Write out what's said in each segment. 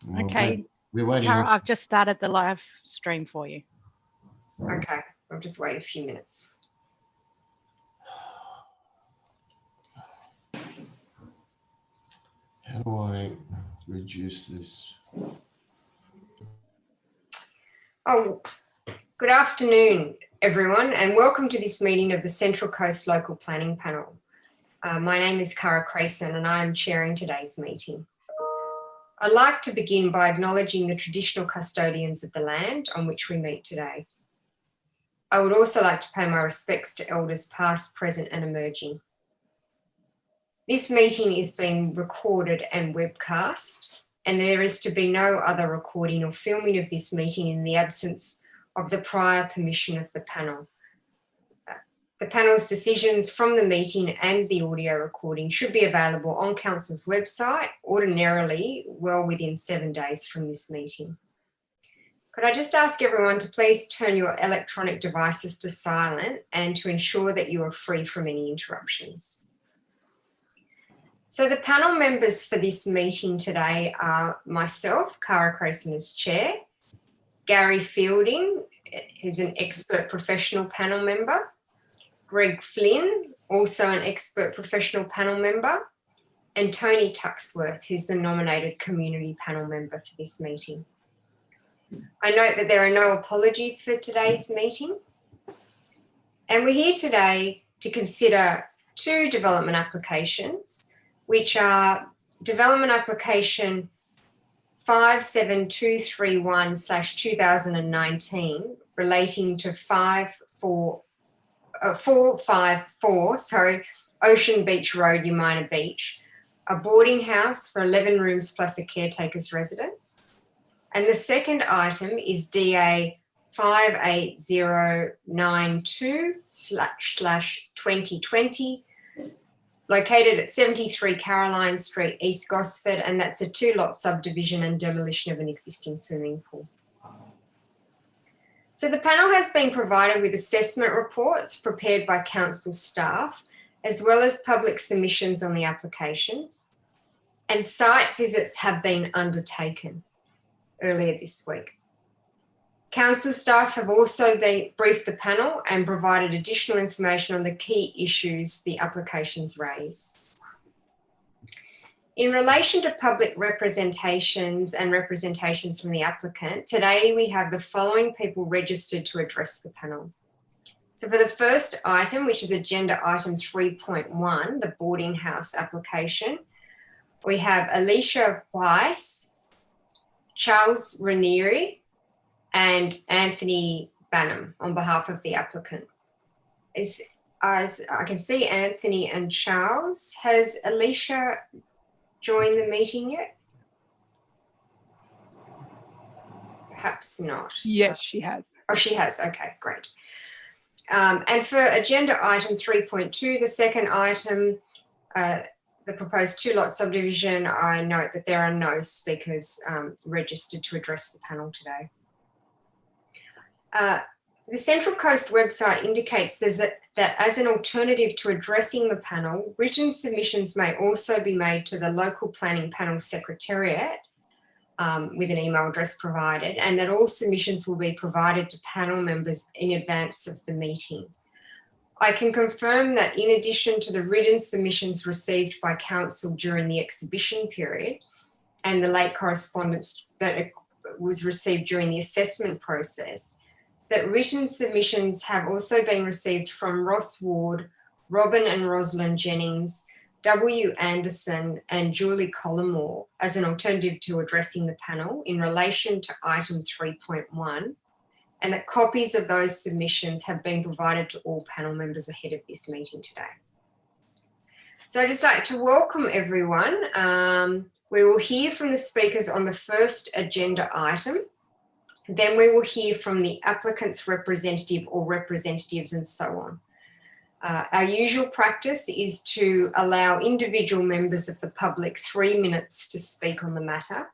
Okay, We're waiting. Cara, I've just started the live stream for you. Okay, I'll just wait a few minutes. How do I reduce this? Oh, good afternoon, everyone, and welcome to this meeting of the Central Coast Local Planning Panel. My name is Cara Crayson and I am chairing today's meeting. I'd like to begin by acknowledging the traditional custodians of the land on which we meet today. I would also like to pay my respects to elders past, present and emerging. This meeting is being recorded and webcast, and there is to be no other recording or filming of this meeting in the absence of the prior permission of the panel. The panel's decisions from the meeting and the audio recording should be available on Council's website, ordinarily well within 7 days from this meeting. Could I just ask everyone to please turn your electronic devices to silent and to ensure that you are free from any interruptions. So the panel members for this meeting today are myself, Cara Crayson as chair, Gary Fielding, who's an expert professional panel member, Greg Flynn, also an expert professional panel member, and Tony Tuxworth, who's the nominated community panel member for this meeting. I note that there are no apologies for today's meeting. And we're here today to consider two development applications, which are Development Application 57231/2019 relating to 454 Ocean Beach Road, Umina Beach, a boarding house for 11 rooms plus a caretaker's residence. And the second item is DA 58092/2020, located at 73 Caroline Street, East Gosford, and that's a 2-lot subdivision and demolition of an existing swimming pool. So the panel has been provided with assessment reports prepared by council staff, as well as public submissions on the applications, and site visits have been undertaken earlier this week. Council staff have also briefed the panel and provided additional information on the key issues the applications raise. In relation to public representations and representations from the applicant, today we have the following people registered to address the panel. So for the first item, which is agenda item 3.1, the boarding house application, we have Alicia Weiss, Charles Ranieri, and Anthony Banham on behalf of the applicant. As I can see Anthony and Charles. Has Alicia joined the meeting yet? Perhaps not. Yes, she has. Oh, she has. Okay, great. And for agenda item 3.2, the second item, the proposed 2-lot subdivision, I note that there are no speakers registered to address the panel today. The Central Coast website indicates that as an alternative to addressing the panel, written submissions may also be made to the local planning panel secretariat with an email address provided, and that all submissions will be provided to panel members in advance of the meeting. I can confirm that in addition to the written submissions received by council during the exhibition period and the late correspondence that was received during the assessment process, that written submissions have also been received from Ross Ward, Robin and Rosalind Jennings, W. Anderson and Julie Collymore as an alternative to addressing the panel in relation to item 3.1, and that copies of those submissions have been provided to all panel members ahead of this meeting today. So I'd just like to welcome everyone. We will hear from the speakers on the first agenda item. Then we will hear from the applicant's representative or representatives and so on. Our usual practice is to allow individual members of the public 3 minutes to speak on the matter,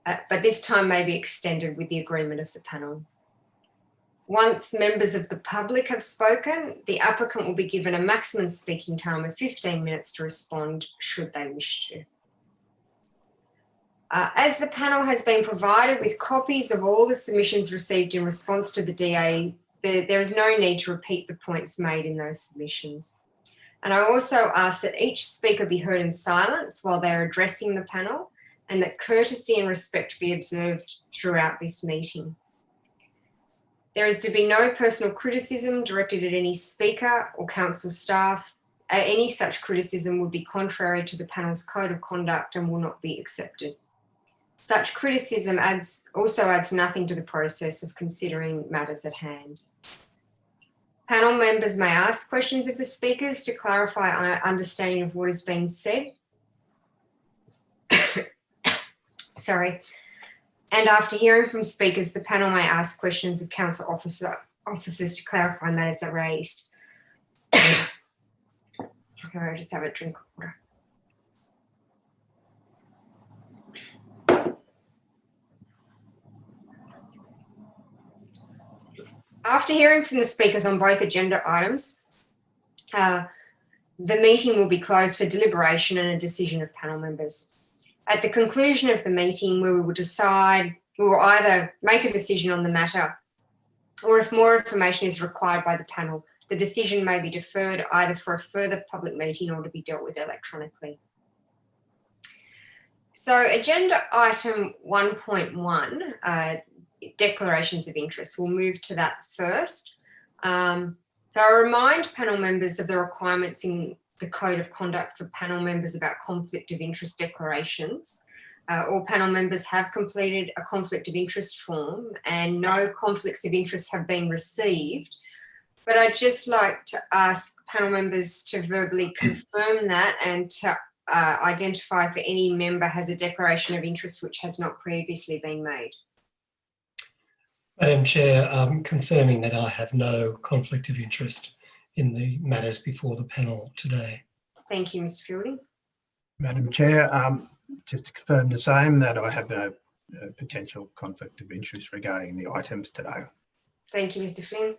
but this time may be extended with the agreement of the panel. Once members of the public have spoken, the applicant will be given a maximum speaking time of 15 minutes to respond should they wish to. As the panel has been provided with copies of all the submissions received in response to the DA, there is no need to repeat the points made in those submissions. And I also ask that each speaker be heard in silence while they're addressing the panel, and that courtesy and respect be observed throughout this meeting. There is to be no personal criticism directed at any speaker or council staff. Any such criticism would be contrary to the panel's code of conduct and will not be accepted. Such criticism also adds nothing to the process of considering matters at hand. Panel members may ask questions of the speakers to clarify our understanding of what is being said. Sorry. And after hearing from speakers, the panel may ask questions of council officers to clarify matters that are raised. Okay, I'll just have a drink of water. After hearing from the speakers on both agenda items, the meeting will be closed for deliberation and a decision of panel members. At the conclusion of the meeting, we will either make a decision on the matter, or if more information is required by the panel, the decision may be deferred either for a further public meeting or to be dealt with electronically. So agenda item 1.1, declarations of interest. We'll move to that first. So I remind panel members of the requirements in the Code of Conduct for panel members about conflict of interest declarations. All panel members have completed a conflict of interest form and no conflicts of interest have been received. But I'd just like to ask panel members to verbally confirm that and to identify if any member has a declaration of interest which has not previously been made. Madam Chair, confirming that I have no conflict of interest in the matters before the panel today. Thank you, Mr. Fielding. Madam Chair, just to confirm the same, that I have no potential conflict of interest regarding the items today. Thank you, Mr. Flynn.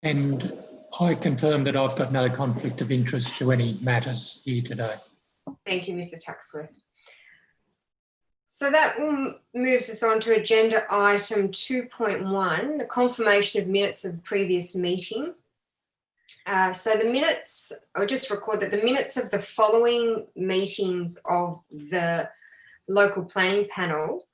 And I confirm that I've got no conflict of interest to any matters here today. Thank you, Mr. Tuxworth. So that moves us on to agenda item 2.1, the confirmation of minutes of the previous meeting. So the minutes, I'll just record that the minutes of the following meetings of the local planning panel,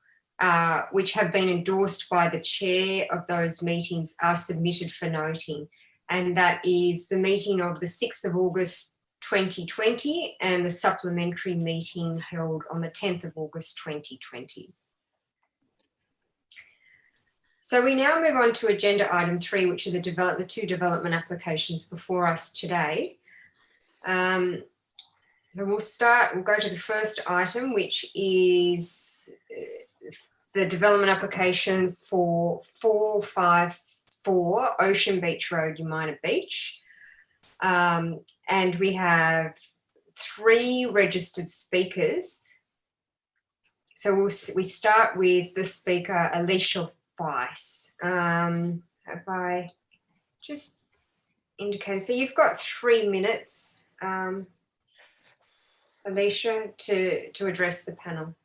which have been endorsed by the chair of those meetings, are submitted for noting. And that is the meeting of the 6th of August 2020 and the supplementary meeting held on the 10th of August 2020. So we now move on to agenda item 3, which are the two development applications before us today. So we'll go to the first item, which is the development application for 454 Ocean Beach Road, Umina Beach. And we have 3 registered speakers. So we start with the speaker, Alicia Weiss. Have I just indicated? So you've got 3 minutes, Alicia, to address the panel.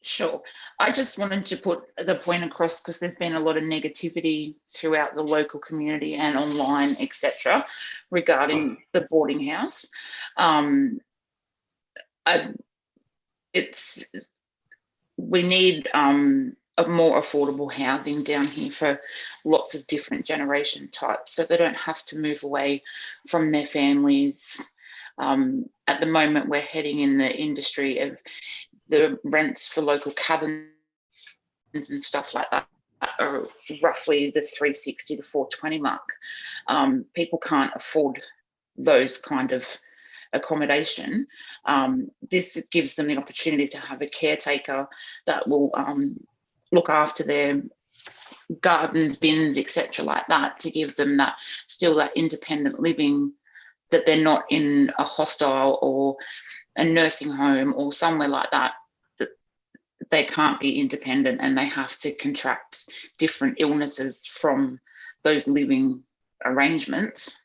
Sure. I just wanted to put the point across because there's been a lot of negativity throughout the local community and online, etc., regarding the boarding house. We need a more affordable housing down here for lots of different generation types, so they don't have to move away from their families. At the moment, we're heading in the industry of the rents for local cabins and stuff like that are roughly the 360 to 420 mark. People can't afford those kind of accommodation. This gives them the opportunity to have a caretaker that will look after their gardens, bins, etc., like that, to give them that independent living, that they're not in a hostel or a nursing home or somewhere like that, that they can't be independent and they have to contract different illnesses from those living arrangements.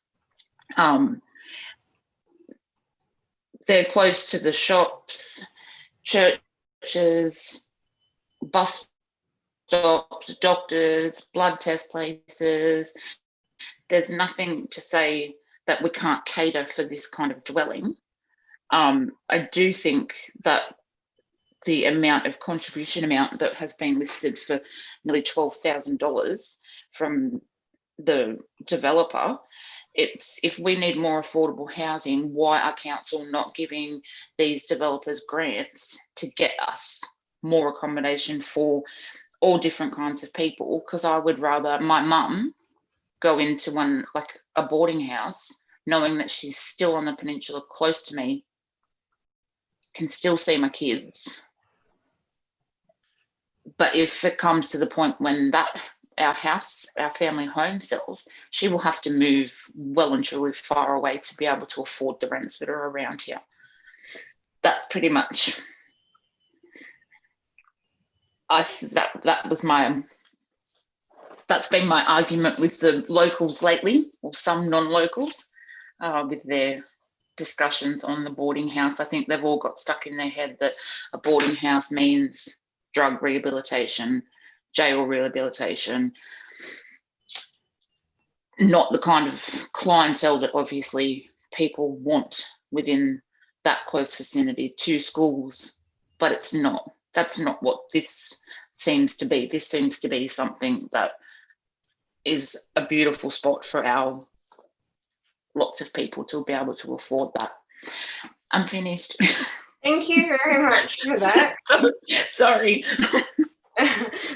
They're close to the shops. churches, bus stops, doctors, blood test places. There's nothing to say that we can't cater for this kind of dwelling. I do think that the contribution amount that has been listed for nearly $12,000 from the developer, if we need more affordable housing, why are council not giving these developers grants to get us more accommodation for all different kinds of people? Because I would rather my mum go into one, like a boarding house, knowing that she's still on the peninsula close to me, can still see my kids. But if it comes to the point when our house, our family home sells, she will have to move well and truly far away to be able to afford the rents that are around here. That's pretty much, that's been my argument with the locals lately, or some non-locals, with their discussions on the boarding house. I think they've all got stuck in their head that a boarding house means drug rehabilitation, jail rehabilitation, not the kind of clientele that obviously people want within that close vicinity to schools, but it's not. That's not what this seems to be. This seems to be something that is a beautiful spot for our lots of people to be able to afford that. I'm finished. Thank you very much for that. Sorry.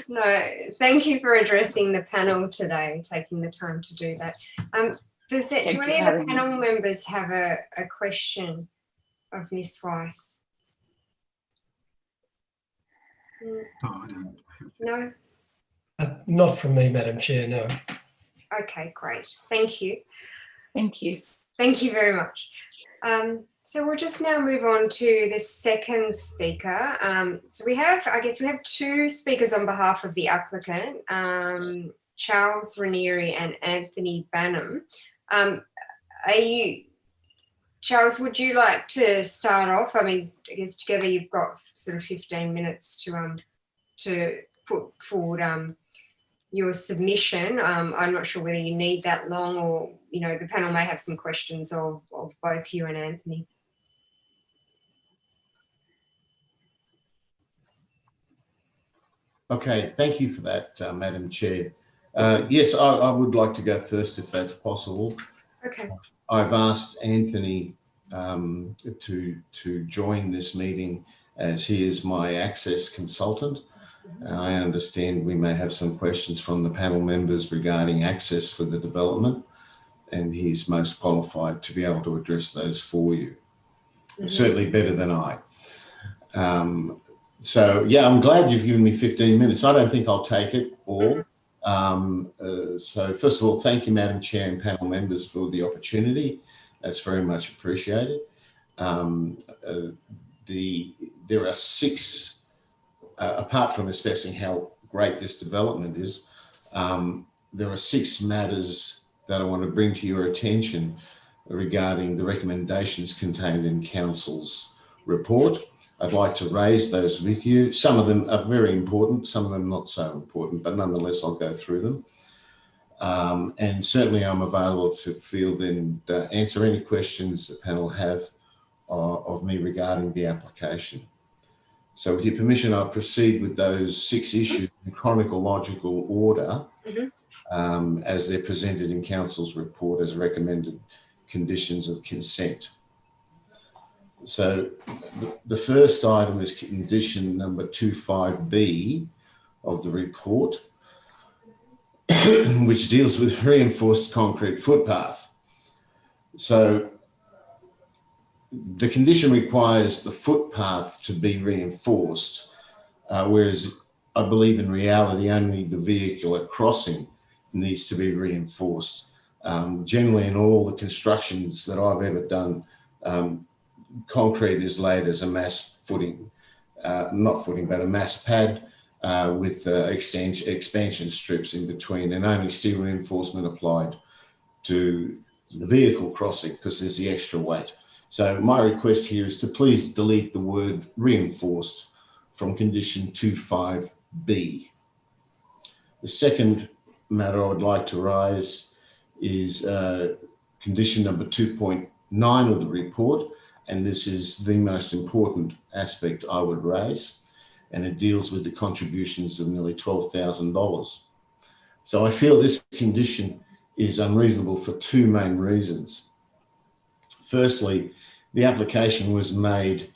No, thank you for addressing the panel today, taking the time to do that. Do any of the panel members have a question of Ms. Weiss? Oh, I don't. No? Not from me, Madam Chair, no. Okay, great. Thank you. Thank you. Thank you very much. So we'll just now move on to the second speaker. So we have two speakers on behalf of the applicant, Charles Ranieri and Anthony Banham. Charles, would you like to start off? I mean, I guess together you've got sort of 15 minutes to put forward your submission. I'm not sure whether you need that long, or the panel may have some questions of both you and Anthony. Okay, thank you for that, Madam Chair. Yes, I would like to go first if that's possible. Okay. I've asked Anthony to join this meeting as he is my access consultant. I understand we may have some questions from the panel members regarding access for the development, and he's most qualified to be able to address those for you. Certainly better than I. So yeah, I'm glad you've given me 15 minutes. I don't think I'll take it all. So first of all, thank you, Madam Chair and panel members, for the opportunity. That's very much appreciated. There are six, apart from assessing how great this development is, there are six matters that I want to bring to your attention regarding the recommendations contained in Council's report. I'd like to raise those with you. Some of them are very important, some of them not so important, but nonetheless, I'll go through them. And certainly I'm available to field and answer any questions the panel have of me regarding the application. So with your permission, I'll proceed with those six issues in chronological order as they're presented in Council's report as recommended conditions of consent. So the first item is condition number 25B of the report, which deals with reinforced concrete footpath. So the condition requires the footpath to be reinforced, whereas I believe in reality only the vehicular crossing needs to be reinforced. Generally in all the constructions that I've ever done, concrete is laid as a mass footing, not footing, but a mass pad with expansion strips in between, and only steel reinforcement applied to the vehicle crossing because there's the extra weight. So my request here is to please delete the word reinforced from condition 2.5b. The second matter I would like to raise is condition number 2.9 of the report, and this is the most important aspect I would raise, and it deals with the contributions of nearly $12,000. So I feel this condition is unreasonable for two main reasons. Firstly, the application was made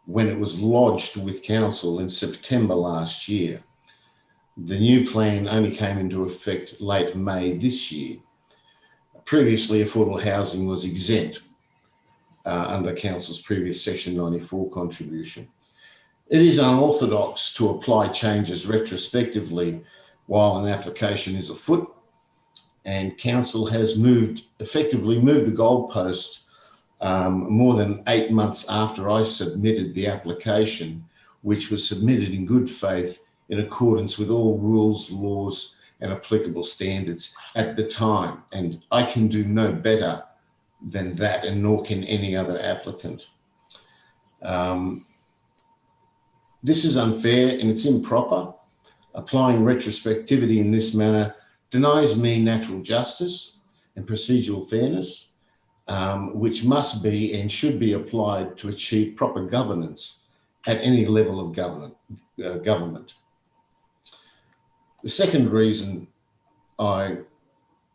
when it was lodged with council in September last year. The new plan only came into effect late May this year. Previously, affordable housing was exempt under council's previous section 94 contribution. It is unorthodox to apply changes retrospectively while an application is afoot, and council has effectively moved the goalpost more than 8 months after I submitted the application, which was submitted in good faith in accordance with all rules, laws, and applicable standards at the time. And I can do no better than that, and nor can any other applicant. This is unfair and it's improper. Applying retrospectivity in this manner denies me natural justice and procedural fairness, which must be and should be applied to achieve proper governance at any level of government. The second reason I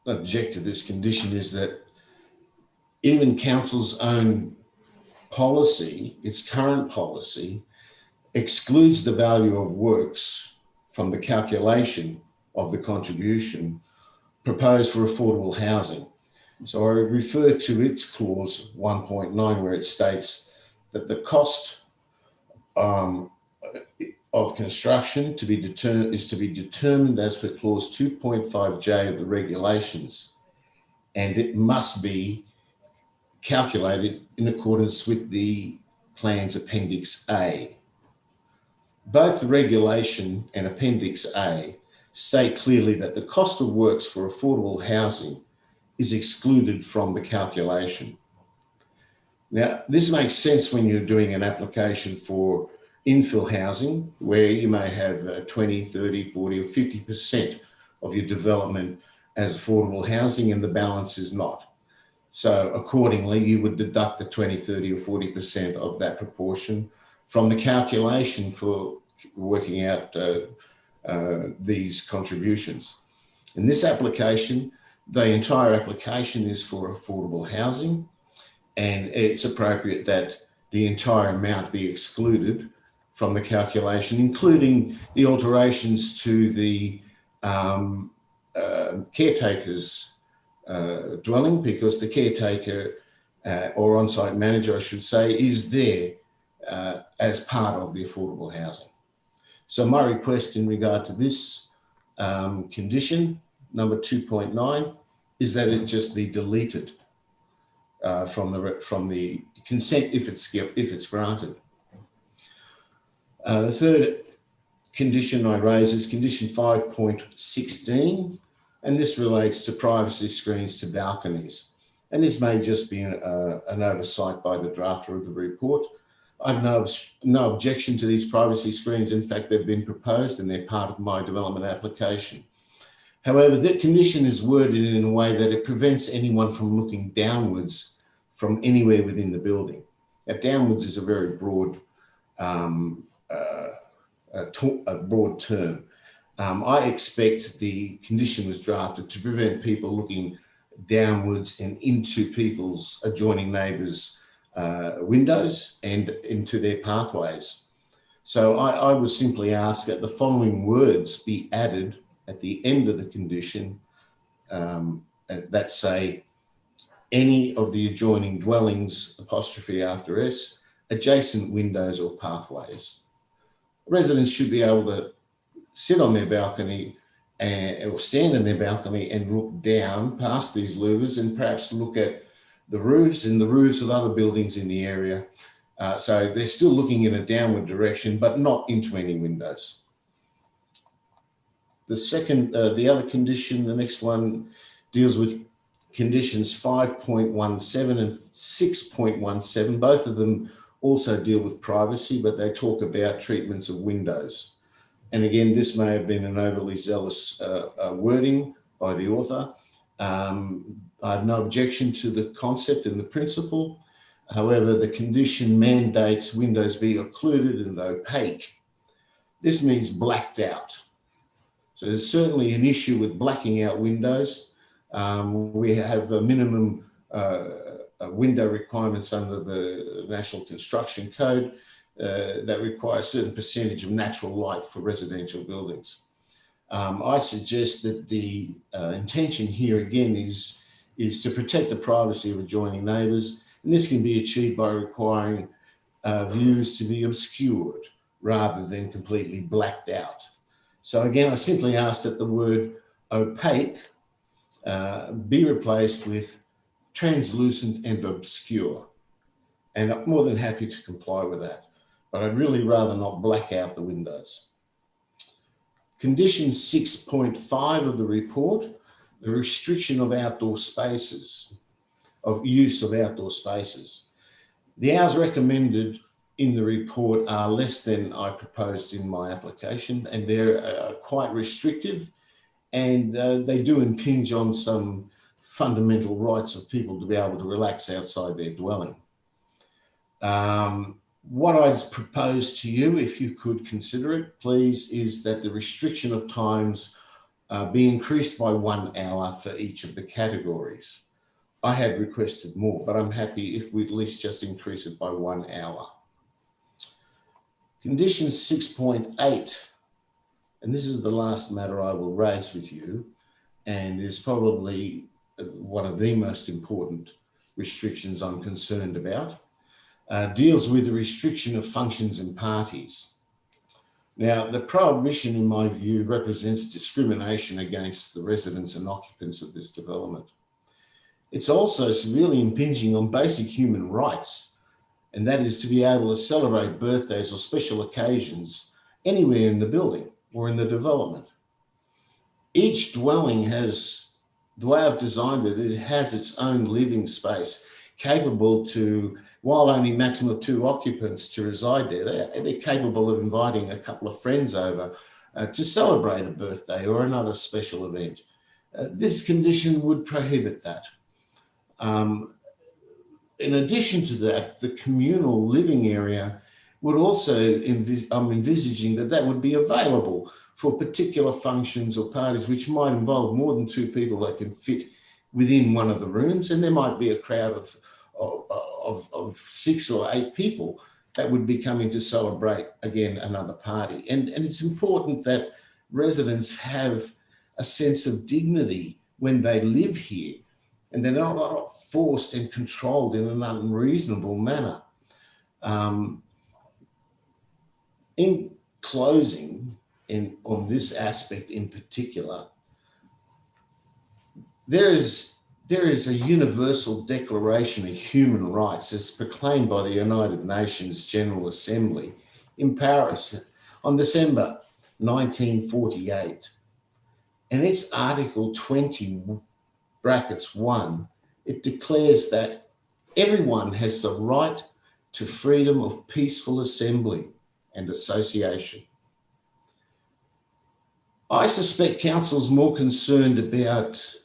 object to this condition is that even council's own policy, its current policy, excludes the value of works from the calculation of the contribution proposed for affordable housing. So I refer to its clause 1.9, where it states that the cost of construction is to be determined as per clause 2.5J of the regulations, and it must be calculated in accordance with the plan's Appendix A. Both the regulation and Appendix A state clearly that the cost of works for affordable housing is excluded from the calculation. Now, this makes sense when you're doing an application for infill housing, where you may have 20, 30, 40, or 50% of your development as affordable housing and the balance is not. So accordingly, you would deduct the 20, 30, or 40% of that proportion from the calculation for working out these contributions. In this application, the entire application is for affordable housing, and it's appropriate that the entire amount be excluded from the calculation, including the alterations to the caretaker's dwelling, because the caretaker or on-site manager, I should say, is there as part of the affordable housing. So my request in regard to this condition, number 2.9, is that it just be deleted from the consent if it's granted. The third condition I raise is condition 5.16, and this relates to privacy screens to balconies. And this may just be an oversight by the drafter of the report. I've no objection to these privacy screens. In fact, they've been proposed and they're part of my development application. However, that condition is worded in a way that it prevents anyone from looking downwards from anywhere within the building. Now, downwards is a very broad term. I expect the condition was drafted to prevent people looking downwards and into people's adjoining neighbours' windows and into their pathways. So I would simply ask that the following words be added at the end of the condition that say, any of the adjoining dwellings, apostrophe after S, adjacent windows or pathways. Residents should be able to sit on their balcony or stand in their balcony and look down past these louvers and perhaps look at the roofs and the roofs of other buildings in the area. So they're still looking in a downward direction, but not into any windows. The other condition, the next one, deals with conditions 5.17 and 6.17, both of them also deal with privacy, but they talk about treatments of windows. And again, this may have been an overly zealous wording by the author. I have no objection to the concept and the principle. However, the condition mandates windows be occluded and opaque. This means blacked out. So there's certainly an issue with blacking out windows. We have a minimum window requirements under the National Construction Code that require a certain percentage of natural light for residential buildings. I suggest that the intention here again is to protect the privacy of adjoining neighbours, and this can be achieved by requiring views to be obscured rather than completely blacked out. So again, I simply ask that the word opaque be replaced with translucent and obscure, and I'm more than happy to comply with that, but I'd really rather not black out the windows. Condition 6.5 of the report, the restriction of outdoor spaces, of use of outdoor spaces. The hours recommended in the report are less than I proposed in my application, and they're quite restrictive, and they do impinge on some fundamental rights of people to be able to relax outside their dwelling. What I'd propose to you, if you could consider it, please, is that the restriction of times be increased by 1 hour for each of the categories. I had requested more, but I'm happy if we at least just increase it by 1 hour. Condition 6.8, and this is the last matter I will raise with you, and is probably one of the most important restrictions I'm concerned about, deals with the restriction of functions and parties. Now, the prohibition, in my view, represents discrimination against the residents and occupants of this development. It's also severely impinging on basic human rights, and that is to be able to celebrate birthdays or special occasions anywhere in the building or in the development. Each dwelling has, the way I've designed it, it has its own living space capable to, while only maximum of 2 occupants to reside there, they're capable of inviting a couple of friends over to celebrate a birthday or another special event. This condition would prohibit that. In addition to that, the communal living area would also, I'm envisaging that would be available for particular functions or parties which might involve more than 2 people that can fit within one of the rooms, and there might be a crowd of 6 or 8 people that would be coming to celebrate, again, another party. And it's important that residents have a sense of dignity when they live here, and they're not forced and controlled in an unreasonable manner. In closing, on this aspect in particular, there is a universal declaration of human rights as proclaimed by the United Nations General Assembly in Paris on December 1948. And its Article 20, brackets 1, it declares that everyone has the right to freedom of peaceful assembly and association. I suspect council's more concerned about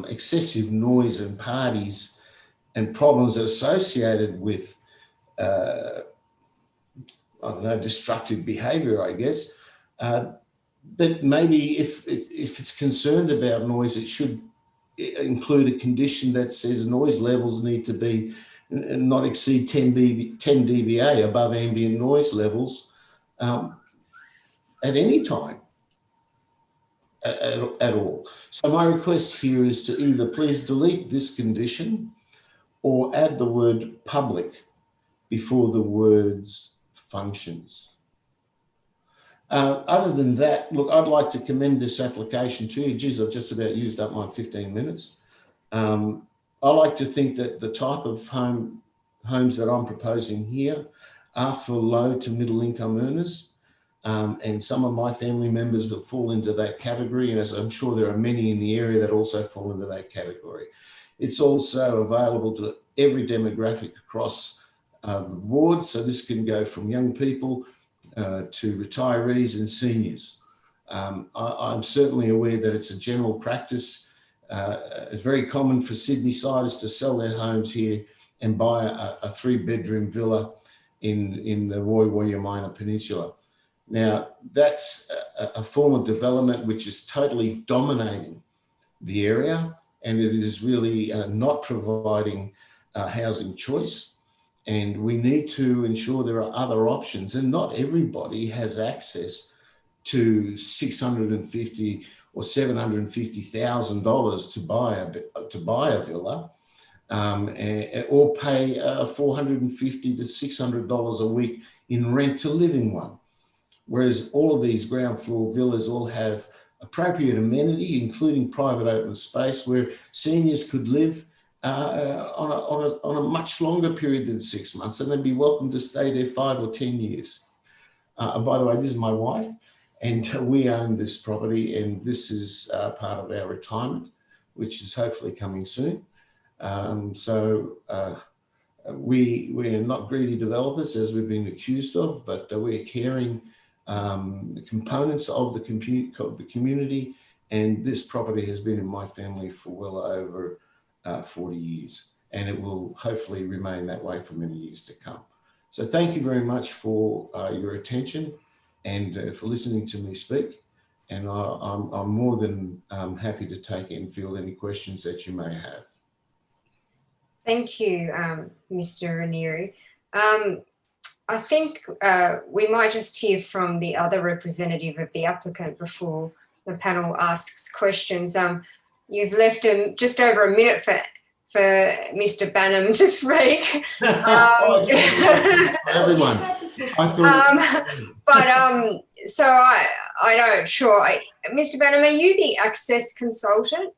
excessive noise and parties and problems that are associated with, I don't know, destructive behaviour, I guess. But maybe if it's concerned about noise, it should include a condition that says noise levels need to be not exceed 10 dBA above ambient noise levels at any time. At all. So my request here is to either please delete this condition or add the word public before the words functions. Other than that, look, I'd like to commend this application to you. Geez, I've just about used up my 15 minutes. I like to think that the type of homes that I'm proposing here are for low to middle income earners. And some of my family members that fall into that category, and as I'm sure there are many in the area that also fall into that category. It's also available to every demographic across the board. So this can go from young people to retirees and seniors. I'm certainly aware that it's a general practice. It's very common for Sydney-siders to sell their homes here and buy a 3-bedroom villa in the Woiwurrung Peninsula. Now, that's a form of development which is totally dominating the area, and it is really not providing housing choice. And we need to ensure there are other options, and not everybody has access to $650,000 or $750,000 to buy a villa, or pay $450 to $600 a week in rent to live in one. Whereas all of these ground floor villas all have appropriate amenity, including private open space, where seniors could live on a much longer period than 6 months, and they'd be welcome to stay there 5 or 10 years. By the way, this is my wife, and we own this property, and this is part of our retirement, which is hopefully coming soon. We are not greedy developers, as we've been accused of, but we're caring components of the community, and this property has been in my family for well over 40 years, and it will hopefully remain that way for many years to come. So thank you very much for your attention and for listening to me speak. And I'm more than happy to take and field any questions that you may have. Thank you, Mr. Ranieri. I think we might just hear from the other representative of the applicant before the panel asks questions. You've left just over a minute for Mr. Banham to speak. Everyone. So I don't sure. Mr. Banham, are you the access consultant?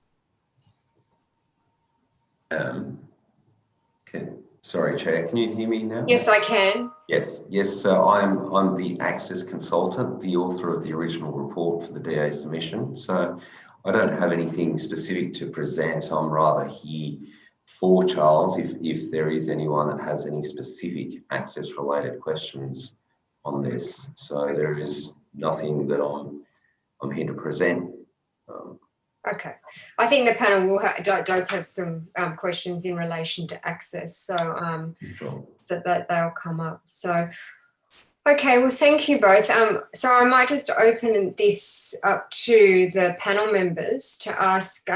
Sorry, Chair, can you hear me now? Yes, I can. Yes. So I'm the access consultant, the author of the original report for the DA submission. So I don't have anything specific to present. I'm rather here for Charles if there is anyone that has any specific access related questions on this. So there is nothing that I'm here to present. Okay, I think the panel does have some questions in relation to access, so Sure. that they'll come up. So, okay, well, thank you both. So I might just open this up to the panel members to ask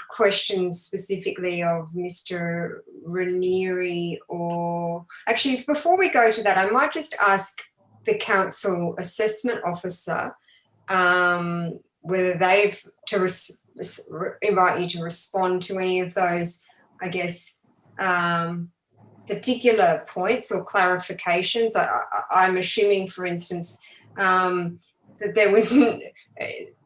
questions specifically of Mr. Ranieri, or actually, before we go to that, I might just ask the council assessment officer whether they've invite you to respond to any of those, I guess, particular points or clarifications. I'm assuming, for instance, that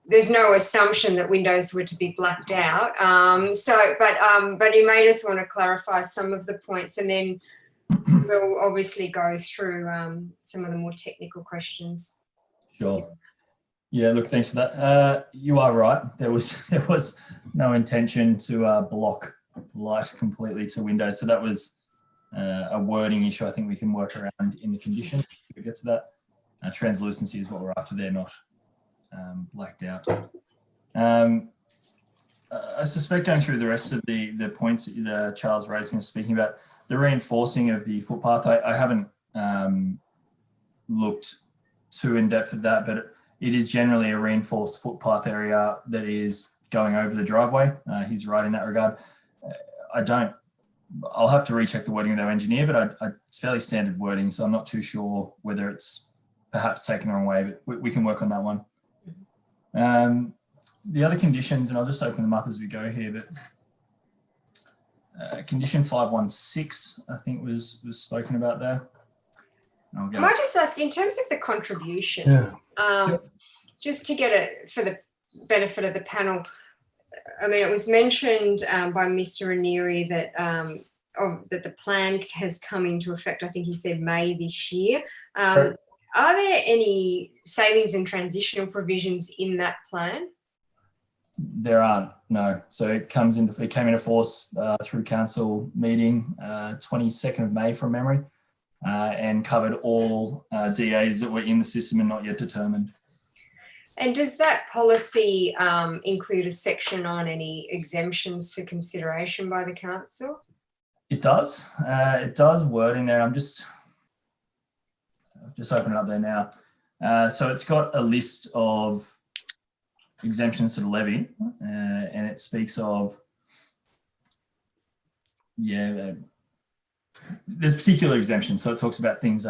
there's no assumption that windows were to be blacked out. But you may just want to clarify some of the points, and then we'll obviously go through some of the more technical questions. Sure. Yeah, look, thanks for that. You are right. There was no intention to block light completely to windows. So that was a wording issue I think we can work around in the condition. We get to that. Translucency is what we're after. They're not blacked out. I suspect going through the rest of the points that Charles raised when speaking about the reinforcing of the footpath, I haven't looked too in depth at that, but it is generally a reinforced footpath area that is going over the driveway. He's right in that regard. I'll have to recheck the wording with our engineer, but it's fairly standard wording, so I'm not too sure whether it's perhaps taken the wrong way, but we can work on that one. The other conditions, and I'll just open them up as we go here, but condition 516, I think was spoken about there. I might just ask, in terms of the contribution, just to get it for the benefit of the panel, I mean, it was mentioned by Mr. Ranieri that that the plan has come into effect, I think he said May this year. Are there any savings and transitional provisions in that plan? There aren't, no. So it came into force through council meeting 22nd of May from memory, and covered all DAs that were in the system and not yet determined. And does that policy include a section on any exemptions for consideration by the council? It does. It does word in there. I've just opened it up there now. So it's got a list of exemptions to the levy, and it speaks of, there's particular exemptions. So it talks about things,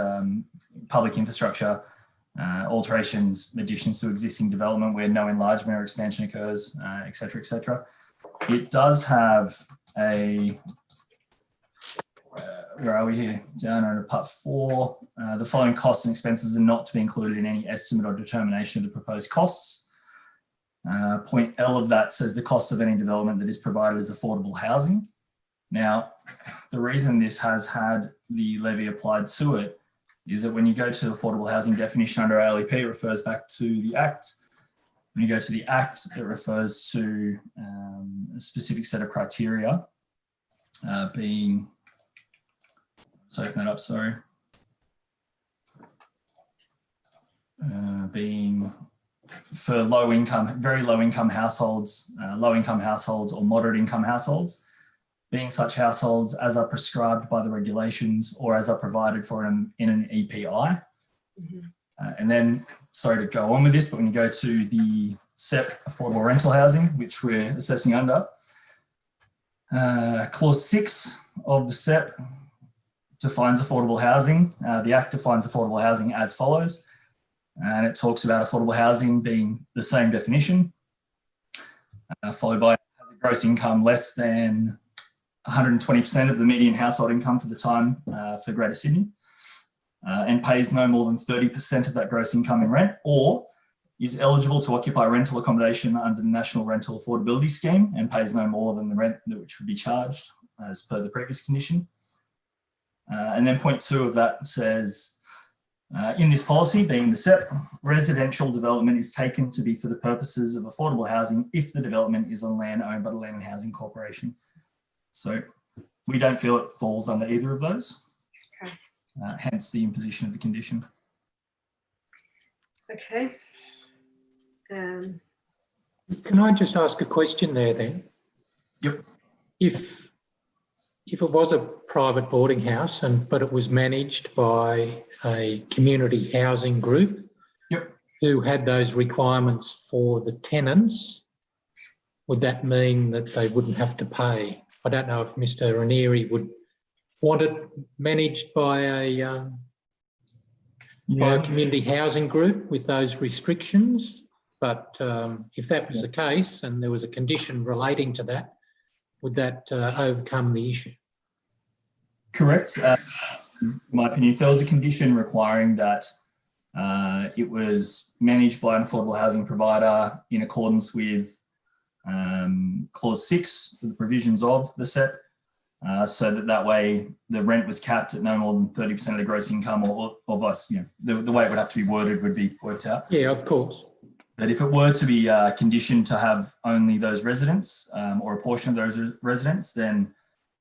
public infrastructure, alterations, additions to existing development where no enlargement or expansion occurs, et cetera, et cetera. It does have a, where are we here? Down under part 4, the following costs and expenses are not to be included in any estimate or determination of the proposed costs. Point L of that says the cost of any development that is provided as affordable housing. Now, the reason this has had the levy applied to it is that when you go to affordable housing definition under ALEP, it refers back to the Act. When you go to the Act, it refers to a specific set of criteria being, let's open that up, sorry. Being for low income, very low income households or moderate income households, being such households as are prescribed by the regulations or as are provided for in an EPI. Mm-hmm. And then, sorry to go on with this, but when you go to the SEP affordable rental housing, which we're assessing under, clause 6 of the SEP defines affordable housing. The Act defines affordable housing as follows. And it talks about affordable housing being the same definition, followed by has a gross income less than 120% of the median household income for the time for Greater Sydney, and pays no more than 30% of that gross income in rent, or is eligible to occupy rental accommodation under the National Rental Affordability Scheme and pays no more than the rent which would be charged as per the previous condition. And then point 2 of that says, in this policy, being the SEP, residential development is taken to be for the purposes of affordable housing if the development is on land owned by the Land and Housing Corporation. So we don't feel it falls under either of those, Okay. Hence the imposition of the condition. Okay. Can I just ask a question there then? Yep. If it was a private boarding house but it was managed by a community housing group, yep, who had those requirements for the tenants, would that mean that they wouldn't have to pay? I don't know if Mr. Ranieri would want it managed by a community housing group with those restrictions, but if that was the case and there was a condition relating to that, would that overcome the issue? Correct. In my opinion, if there was a condition requiring that it was managed by an affordable housing provider in accordance with clause 6 of the provisions of the SEP, so that way the rent was capped at no more than 30% of the gross income, or of us, the way it would have to be worded would be worked out. Yeah, of course. But if it were to be conditioned to have only those residents or a portion of those residents, then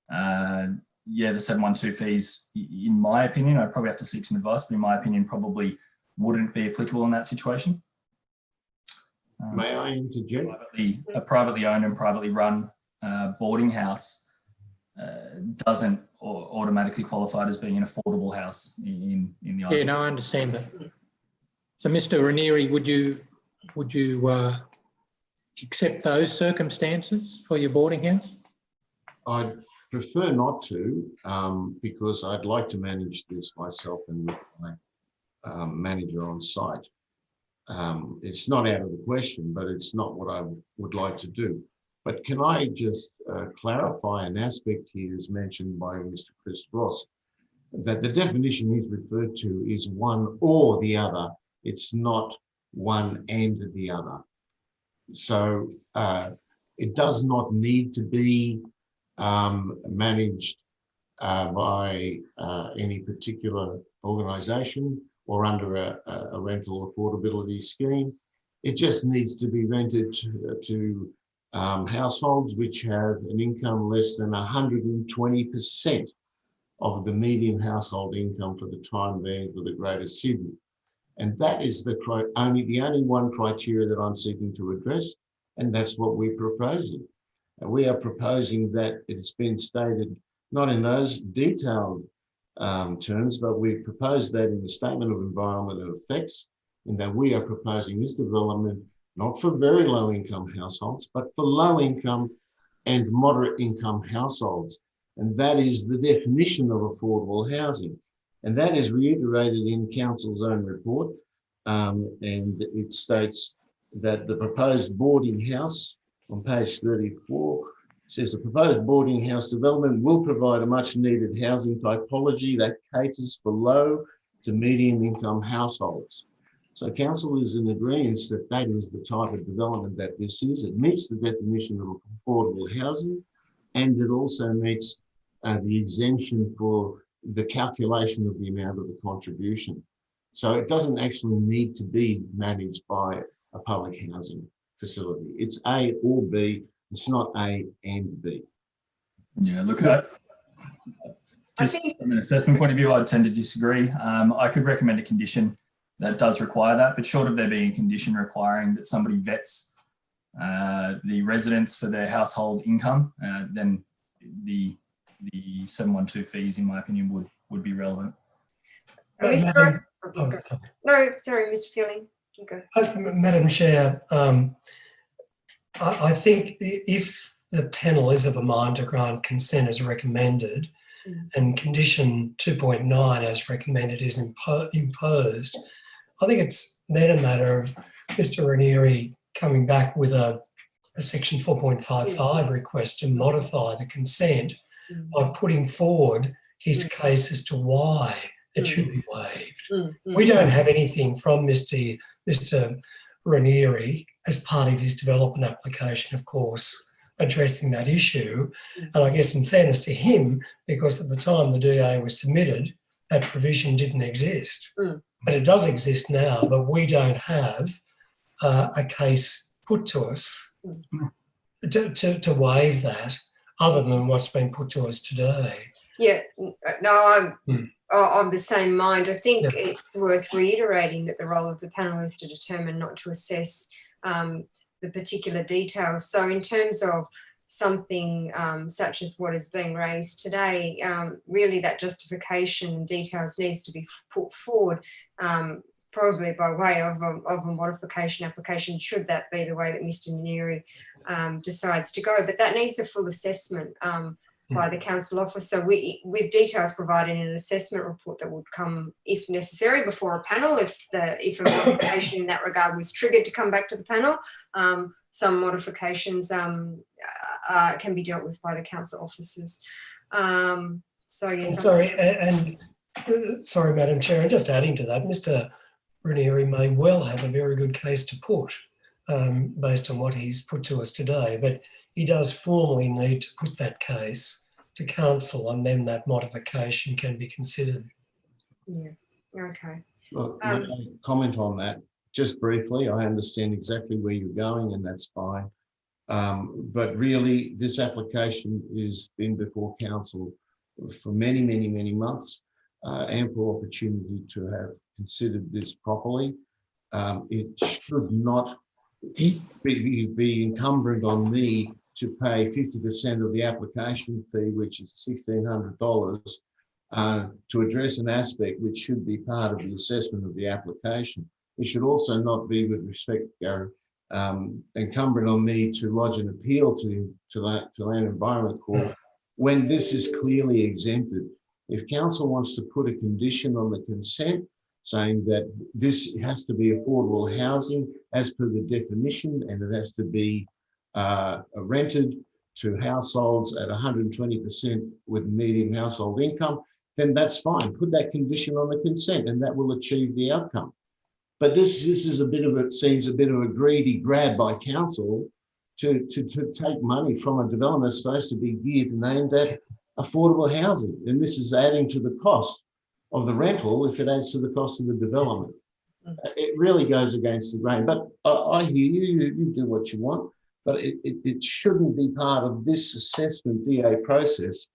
the 712 fees, in my opinion, I'd probably have to seek some advice, but in my opinion, probably wouldn't be applicable in that situation. May I interject? A privately owned and privately run boarding house doesn't automatically qualify as being an affordable house in the eyes. Yeah, no, I understand that. So, Mr. Ranieri, would you accept those circumstances for your boarding house? I'd prefer not to, because I'd like to manage this myself and with my manager on site. It's not out of the question, but it's not what I would like to do. But can I just clarify an aspect here as mentioned by Mr. Chris Ross, that the definition he's referred to is one or the other. It's not one and the other. So it does not need to be managed by any particular organisation or under a rental affordability scheme. It just needs to be rented to households which have an income less than 120% of the median household income for the time being for the Greater Sydney. And that is the only one criteria that I'm seeking to address, and that's what we're proposing. And we are proposing that it's been stated, not in those detailed terms, but we propose that in the Statement of Environmental Effects, in that we are proposing this development not for very low income households, but for low income and moderate income households. And that is the definition of affordable housing. And that is reiterated in Council's own report. And it states that the proposed boarding house on page 34 says the proposed boarding house development will provide a much needed housing typology that caters for low to medium income households. So Council is in agreement that that is the type of development that this is. It meets the definition of affordable housing, and it also meets the exemption for the calculation of the amount of the contribution. So it doesn't actually need to be managed by a public housing facility. It's A or B. It's not A and B. Yeah, look, just from an assessment point of view, I tend to disagree. I could recommend a condition that does require that, but short of there being a condition requiring that somebody vets the residents for their household income, then the 712 fees, in my opinion, would be relevant. No, sorry, Mr. Fielding, you go. Madam Chair, I think if the panel is of a mind to grant consent as recommended, and condition 2.9 as recommended is imposed, I think it's then a matter of Mr. Ranieri coming back with a section 4.55 request to modify the consent by putting forward his case as to why it should be waived. We don't have anything from Mr. Ranieri as part of his development application, of course, addressing that issue. And I guess in fairness to him, because at the time the DA was submitted, that provision didn't exist. But it does exist now, but we don't have a case put to us to waive that, other than what's been put to us today. Yeah, no, I'm of the same mind. I think it's worth reiterating that the role of the panel is to determine, not to assess the particular details. So in terms of something such as what is being raised today, really that justification and details needs to be put forward, probably by way of a modification application, should that be the way that Mr. Ranieri decides to go. But that needs a full assessment by the council officer, with details provided in an assessment report that would come, if necessary, before a panel. If a modification in that regard was triggered to come back to the panel, some modifications can be dealt with by the council officers. So yes. Sorry, Madam Chair, and just adding to that, Mr. Ranieri may well have a very good case to put based on what he's put to us today, but he does formally need to put that case to council, and then that modification can be considered. Yeah, okay. Well, may I comment on that just briefly? I understand exactly where you're going, and that's fine. But really, this application has been before council for many, many, many months. Ample opportunity to have considered this properly. It should not be incumbent on me to pay 50% of the application fee, which is $1,600, to address an aspect which should be part of the assessment of the application. It should also not be, with respect, incumbent on me to lodge an appeal to Land Environment Court when this is clearly exempted. If council wants to put a condition on the consent saying that this has to be affordable housing as per the definition, and it has to be rented to households at 120% with median household income, then that's fine. Put that condition on the consent and that will achieve the outcome. But this is a bit of, it seems a bit of a greedy grab by council to take money from a development that's supposed to be geared and aimed at affordable housing. And this is adding to the cost of the rental if it adds to the cost of the development. It really goes against the grain. But I hear you, you do what you want. but it shouldn't be part of this assessment DA process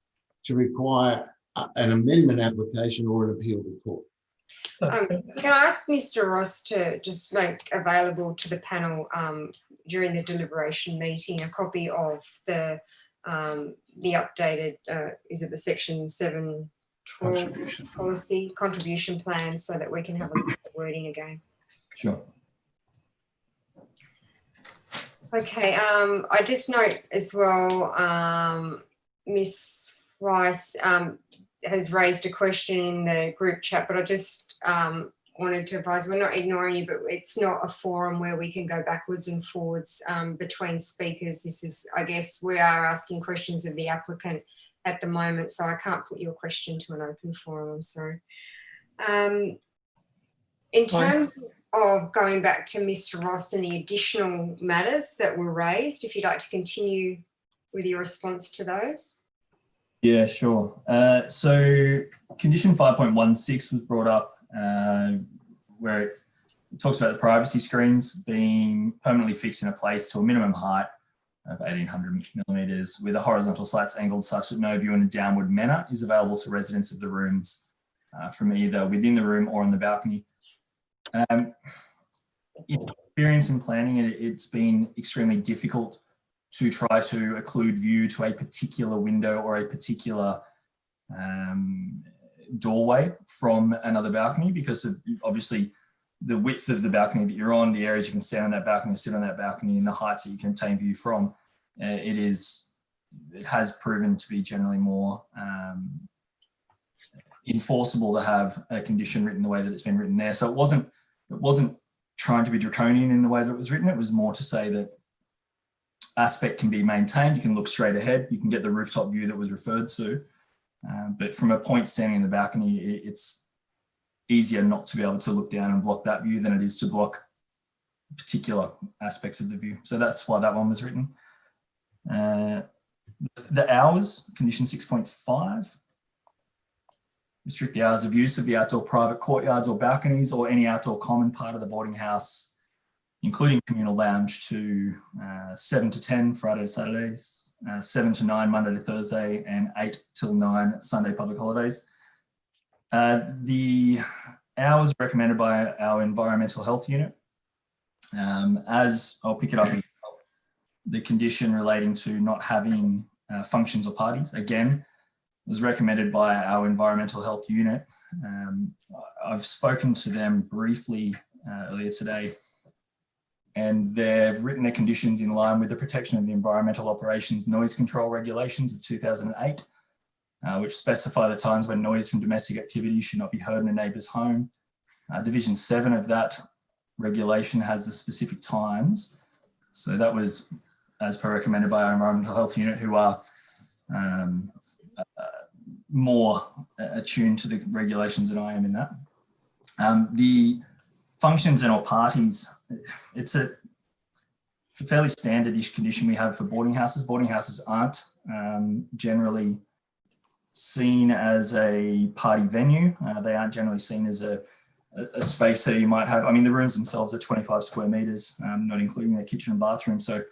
to require an amendment application or an appeal to court. Can I ask Mr. Ross to just make available to the panel during the deliberation meeting a copy of the updated, is it the section 712 policy contribution plan, so that we can have a look at the wording again? Sure. Okay, I just note as well, Miss Rice has raised a question in the group chat, but I just wanted to advise, we're not ignoring you, but it's not a forum where we can go backwards and forwards between speakers. This is, I guess, we are asking questions of the applicant at the moment, so I can't put your question to an open forum, I'm sorry. In terms of going back to Mr. Ross and the additional matters that were raised, if you'd like to continue with your response to those. Yeah, sure. So condition 5.16 was brought up where it talks about the privacy screens being permanently fixed in a place to a minimum height of 1800 millimetres with a horizontal slats angled such that no view in a downward manner is available to residents of the rooms from either within the room or on the balcony. In experience in planning, it's been extremely difficult to try to occlude view to a particular window or a particular doorway from another balcony, because of obviously the width of the balcony that you're on, the areas you can stand on that balcony, sit on that balcony, and the heights that you can obtain view from. It has proven to be generally more enforceable to have a condition written the way that it's been written there. So it wasn't trying to be draconian in the way that it was written. It was more to say that aspect can be maintained. You can look straight ahead. You can get the rooftop view that was referred to. But from a point standing in the balcony, it's easier not to be able to look down and block that view than it is to block particular aspects of the view. So that's why that one was written. The hours, condition 6.5, restrict the hours of use of the outdoor private courtyards or balconies or any outdoor common part of the boarding house, including communal lounge, to 7 to 10 Friday to Saturdays, 7 to 9 Monday to Thursday, and 8 till 9 Sunday public holidays. The hours recommended by our environmental health unit, as I'll pick it up, the condition relating to not having functions or parties, again, was recommended by our environmental health unit. I've spoken to them briefly earlier today, and they've written their conditions in line with the Protection of the Environmental Operations Noise Control Regulations of 2008, which specify the times when noise from domestic activities should not be heard in a neighbour's home. Division 7 of that regulation has the specific times. So that was as per recommended by our environmental health unit, who are more attuned to the regulations than I am in that. The functions and or parties, it's a fairly standard-ish condition we have for boarding houses. Boarding houses aren't generally seen as a party venue. They aren't generally seen as a space that you might have. I mean, the rooms themselves are 25 square metres, not including their kitchen and bathroom. So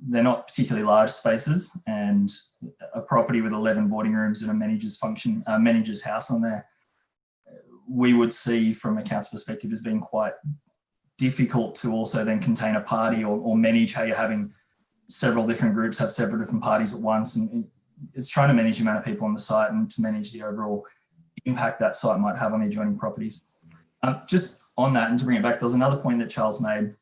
they're not particularly large spaces, and a property with 11 boarding rooms and a manager's house on there, we would see from a council perspective as being quite difficult to also then contain a party or manage how you're having several different groups have several different parties at once. And it's trying to manage the amount of people on the site and to manage the overall impact that site might have on the adjoining properties. Just on that, and to bring it back, there was another point that Charles made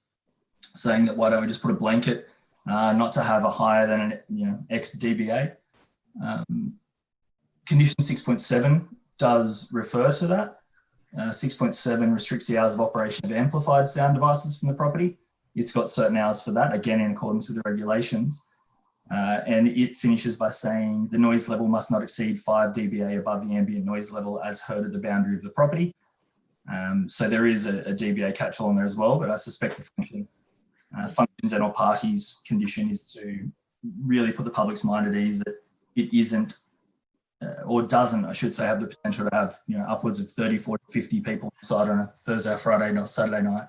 saying that why don't we just put a blanket not to have a higher than an X dBA. Condition 6.7 does refer to that. 6.7 restricts the hours of operation of amplified sound devices from the property. It's got certain hours for that, again in accordance with the regulations. And it finishes by saying the noise level must not exceed 5 dBA above the ambient noise level as heard at the boundary of the property. So there is a dBA catch-all in there as well, but I suspect the functions and or parties condition is to really put the public's mind at ease that it isn't, or doesn't, I should say, have the potential to have upwards of 30, 40, 50 people inside on a Thursday, Friday, or Saturday night.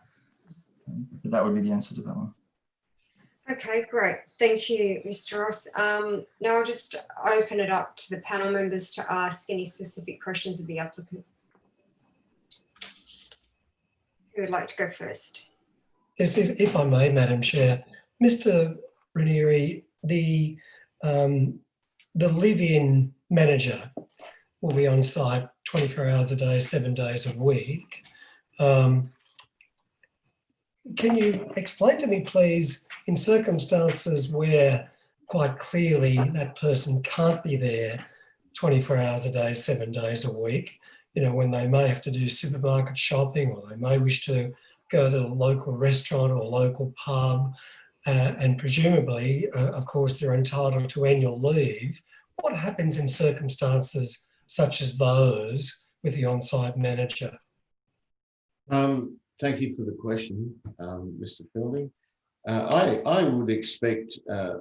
But that would be the answer to that one. Okay, great. Thank you, Mr. Ross. Now I'll just open it up to the panel members to ask any specific questions of the applicant. Who would like to go first? Yes, if I may, Madam Chair. Mr. Ranieri, the live-in manager will be on site 24 hours a day, 7 days a week. Can you explain to me, please, in circumstances where quite clearly that person can't be there 24 hours a day, 7 days a week, when they may have to do supermarket shopping or they may wish to go to a local restaurant or local pub, and presumably, of course, they're entitled to annual leave. What happens in circumstances such as those with the on-site manager? Thank you for the question, Mr. Fielding. I would expect I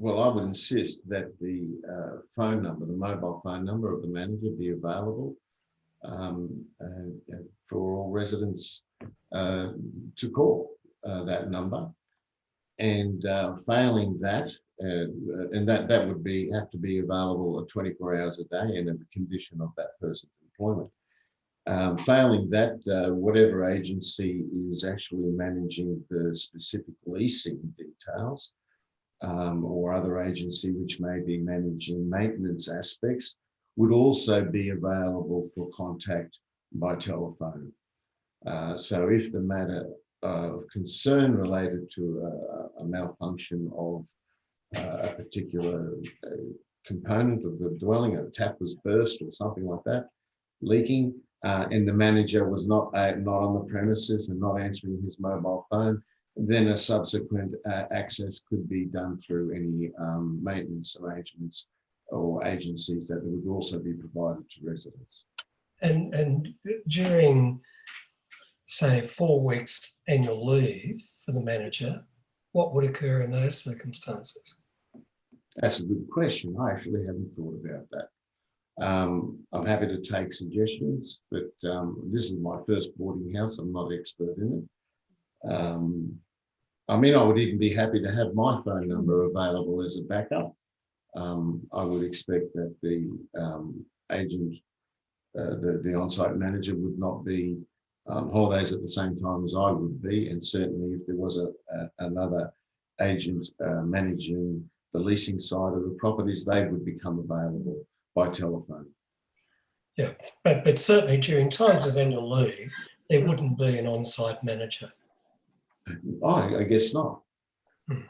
would insist that the phone number, the mobile phone number of the manager be available for all residents to call that number. And failing that, and that would have to be available 24 hours a day and a condition of that person's employment. Failing that, whatever agency is actually managing the specific leasing details, or other agency which may be managing maintenance aspects, would also be available for contact by telephone. So if the matter of concern related to a malfunction of a particular component of the dwelling, a tap was burst or something like that, leaking, and the manager was not on the premises and not answering his mobile phone, then a subsequent access could be done through any maintenance arrangements or agencies that would also be provided to residents. And during, say, 4 weeks annual leave for the manager, what would occur in those circumstances? That's a good question. I actually haven't thought about that. I'm happy to take suggestions, but this is my first boarding house. I'm not an expert in it. I mean, I would even be happy to have my phone number available as a backup. I would expect that the agent, the on-site manager, would not be on holidays at the same time as I would be, and certainly if there was another agent managing the leasing side of the properties, they would become available by telephone. Yeah, but certainly during times of annual leave, there wouldn't be an on-site manager. I guess not.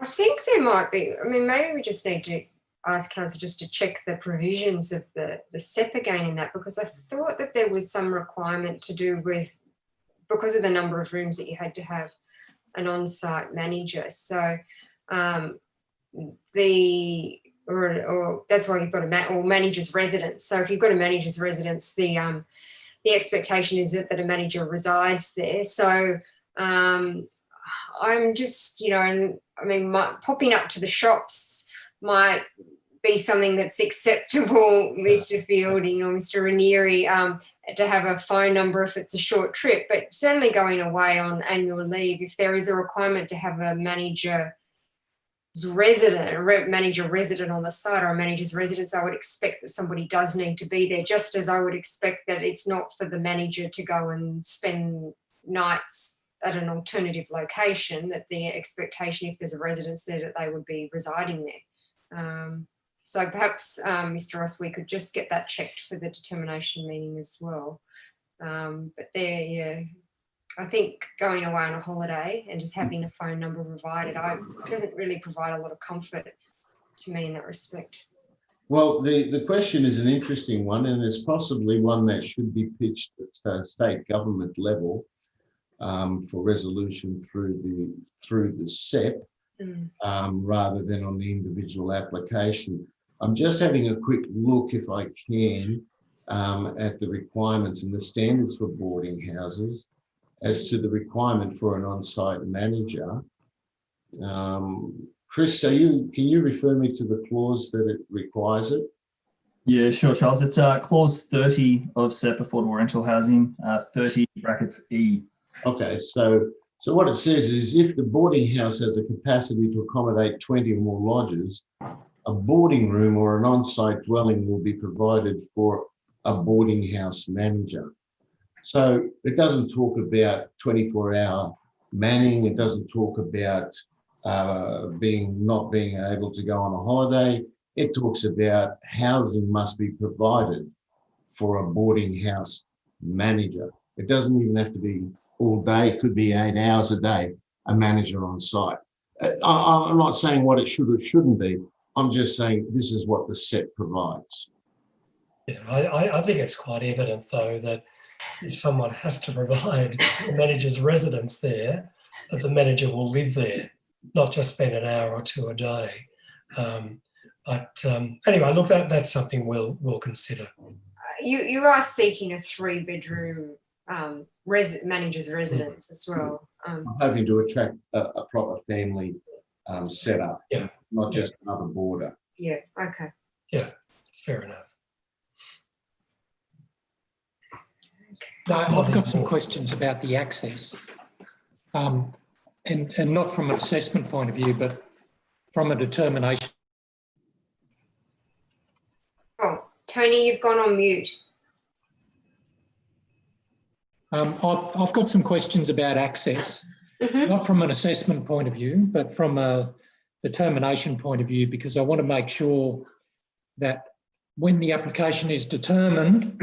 I think there might be. I mean, maybe we just need to ask Council just to check the provisions of the SEP again in that, because I thought that there was some requirement to do with, because of the number of rooms that you had to have an on-site manager. So or that's why you've got a manager's residence. So if you've got a manager's residence, the expectation is that a manager resides there. So I'm just, popping up to the shops might be something that's acceptable, Mr. Fielding or Mr. Ranieri, to have a phone number if it's a short trip, but certainly going away on annual leave, if there is a requirement to have a manager resident on the site or a manager's residence, I would expect that somebody does need to be there, just as I would expect that it's not for the manager to go and spend nights at an alternative location, that the expectation, if there's a residence there, that they would be residing there. So perhaps, Mr. Ross, we could just get that checked for the determination meeting as well. But there, yeah, I think going away on a holiday and just having a phone number provided doesn't really provide a lot of comfort to me in that respect. Well, the question is an interesting one, and it's possibly one that should be pitched at state government level for resolution through the SEP, rather than on the individual application. I'm just having a quick look, if I can, at the requirements and the standards for boarding houses as to the requirement for an on-site manager. Chris, can you refer me to the clause that it requires it? Yeah, sure, Charles. It's clause 30 of SEP Affordable Rental Housing, 30 brackets E. Okay, so So what it says is if the boarding house has a capacity to accommodate 20 or more lodgers, a boarding room or an on-site dwelling will be provided for a boarding house manager. So it doesn't talk about 24-hour manning. It doesn't talk about not being able to go on a holiday. It talks about housing must be provided for a boarding house manager. It doesn't even have to be all day. It could be 8 hours a day, a manager on site. I'm not saying what it should or shouldn't be. I'm just saying this is what the set provides. Yeah, I think it's quite evident, though, that if someone has to provide the manager's residence there, that the manager will live there, not just spend an hour or two a day. Anyway, look, that's something we'll consider. You are seeking a 3-bedroom manager's residence as well. I'm hoping to attract a proper family setup, not just another boarder. Yeah, okay. Yeah, fair enough. No, I've got some questions about the access, and not from an assessment point of view, but from a determination. Oh, Tony, you've gone on mute. I've got some questions about access, not from an assessment point of view, but from a determination point of view, because I want to make sure that when the application is determined,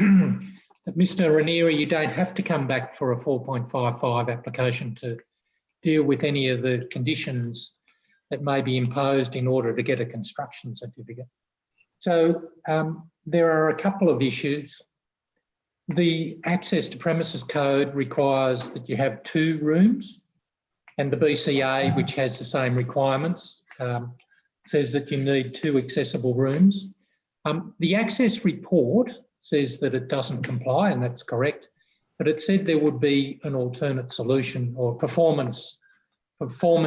that Mr. Ranieri, you don't have to come back for a 4.55 application to deal with any of the conditions that may be imposed in order to get a construction certificate. So there are a couple of issues. The access to premises code requires that you have 2 rooms, and the BCA, which has the same requirements, says that you need 2 accessible rooms. The access report says that it doesn't comply, and that's correct, but it said there would be an alternate solution or performance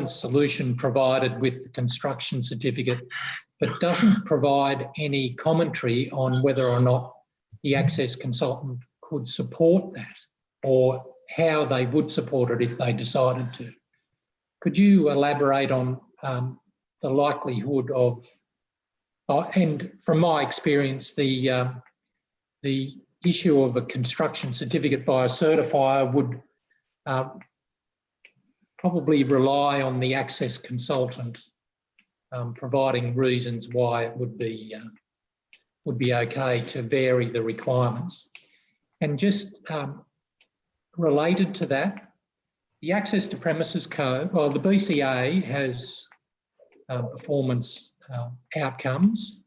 solution provided with the construction certificate, but doesn't provide any commentary on whether or not the access consultant could support that or how they would support it if they decided to. Could you elaborate on the likelihood of, and from my experience, the issue of a construction certificate by a certifier would probably rely on the access consultant providing reasons why it would be okay to vary the requirements. And just related to that, the access to premises code, well, the BCA has performance outcomes.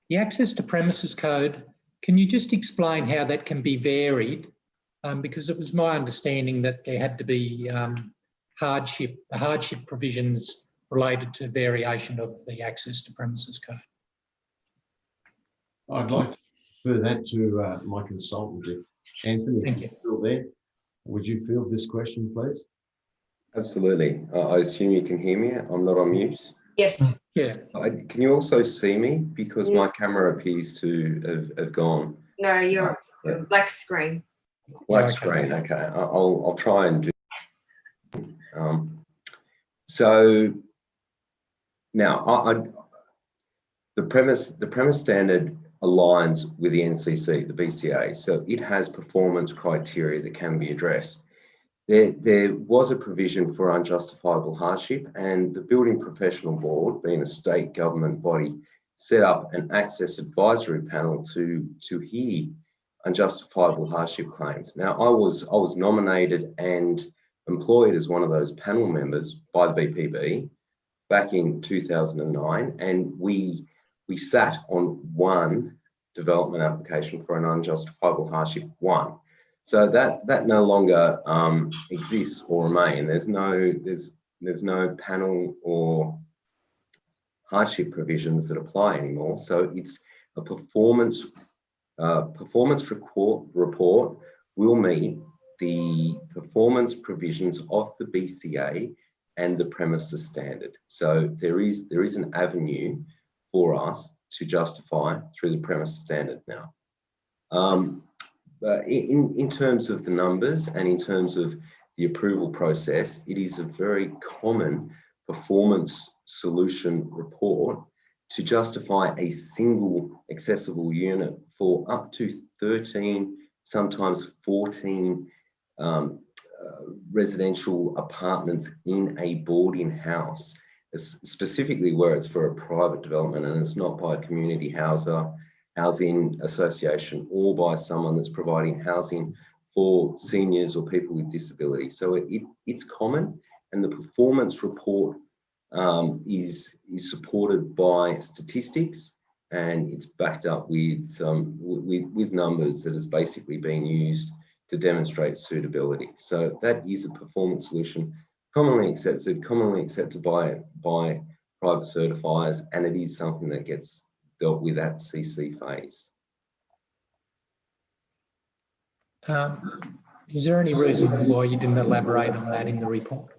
The access to premises code, can you just explain how that can be varied? Because it was my understanding that there had to be hardship provisions related to variation of the access to premises code. I'd like to refer that to my consultant. Anthony, Thank you. Still there? Would you field this question, please? Absolutely. I assume you can hear me. I'm not on mute. Yes. Yeah. Can you also see me? Because my camera appears to have gone. No, you're black screen. Black screen. Okay. I'll try and do. So now the premise standard aligns with the NCC, the BCA. So it has performance criteria that can be addressed. There was a provision for unjustifiable hardship, and the Building Professional Board, being a state government body, set up an access advisory panel to hear unjustifiable hardship claims. Now, I was nominated and employed as one of those panel members by the BPB back in 2009, and we sat on one development application for an unjustifiable hardship 1. So that no longer exists or remain. There's no panel or hardship provisions that apply anymore. So it's a performance report will meet the performance provisions of the BCA and the premises standard. So there is an avenue for us to justify through the premises standard now. But in terms of the numbers and in terms of the approval process, it is a very common performance solution report to justify a single accessible unit for up to 13, sometimes 14 residential apartments in a boarding house, specifically where it's for a private development and it's not by a community housing association or by someone that's providing housing for seniors or people with disabilities. So it's common, and the performance report is supported by statistics, and it's backed up with with numbers that is basically being used to demonstrate suitability. So that is a performance solution commonly accepted by private certifiers, and it is something that gets dealt with at CC phase. Is there any reason why you didn't elaborate on that in the report?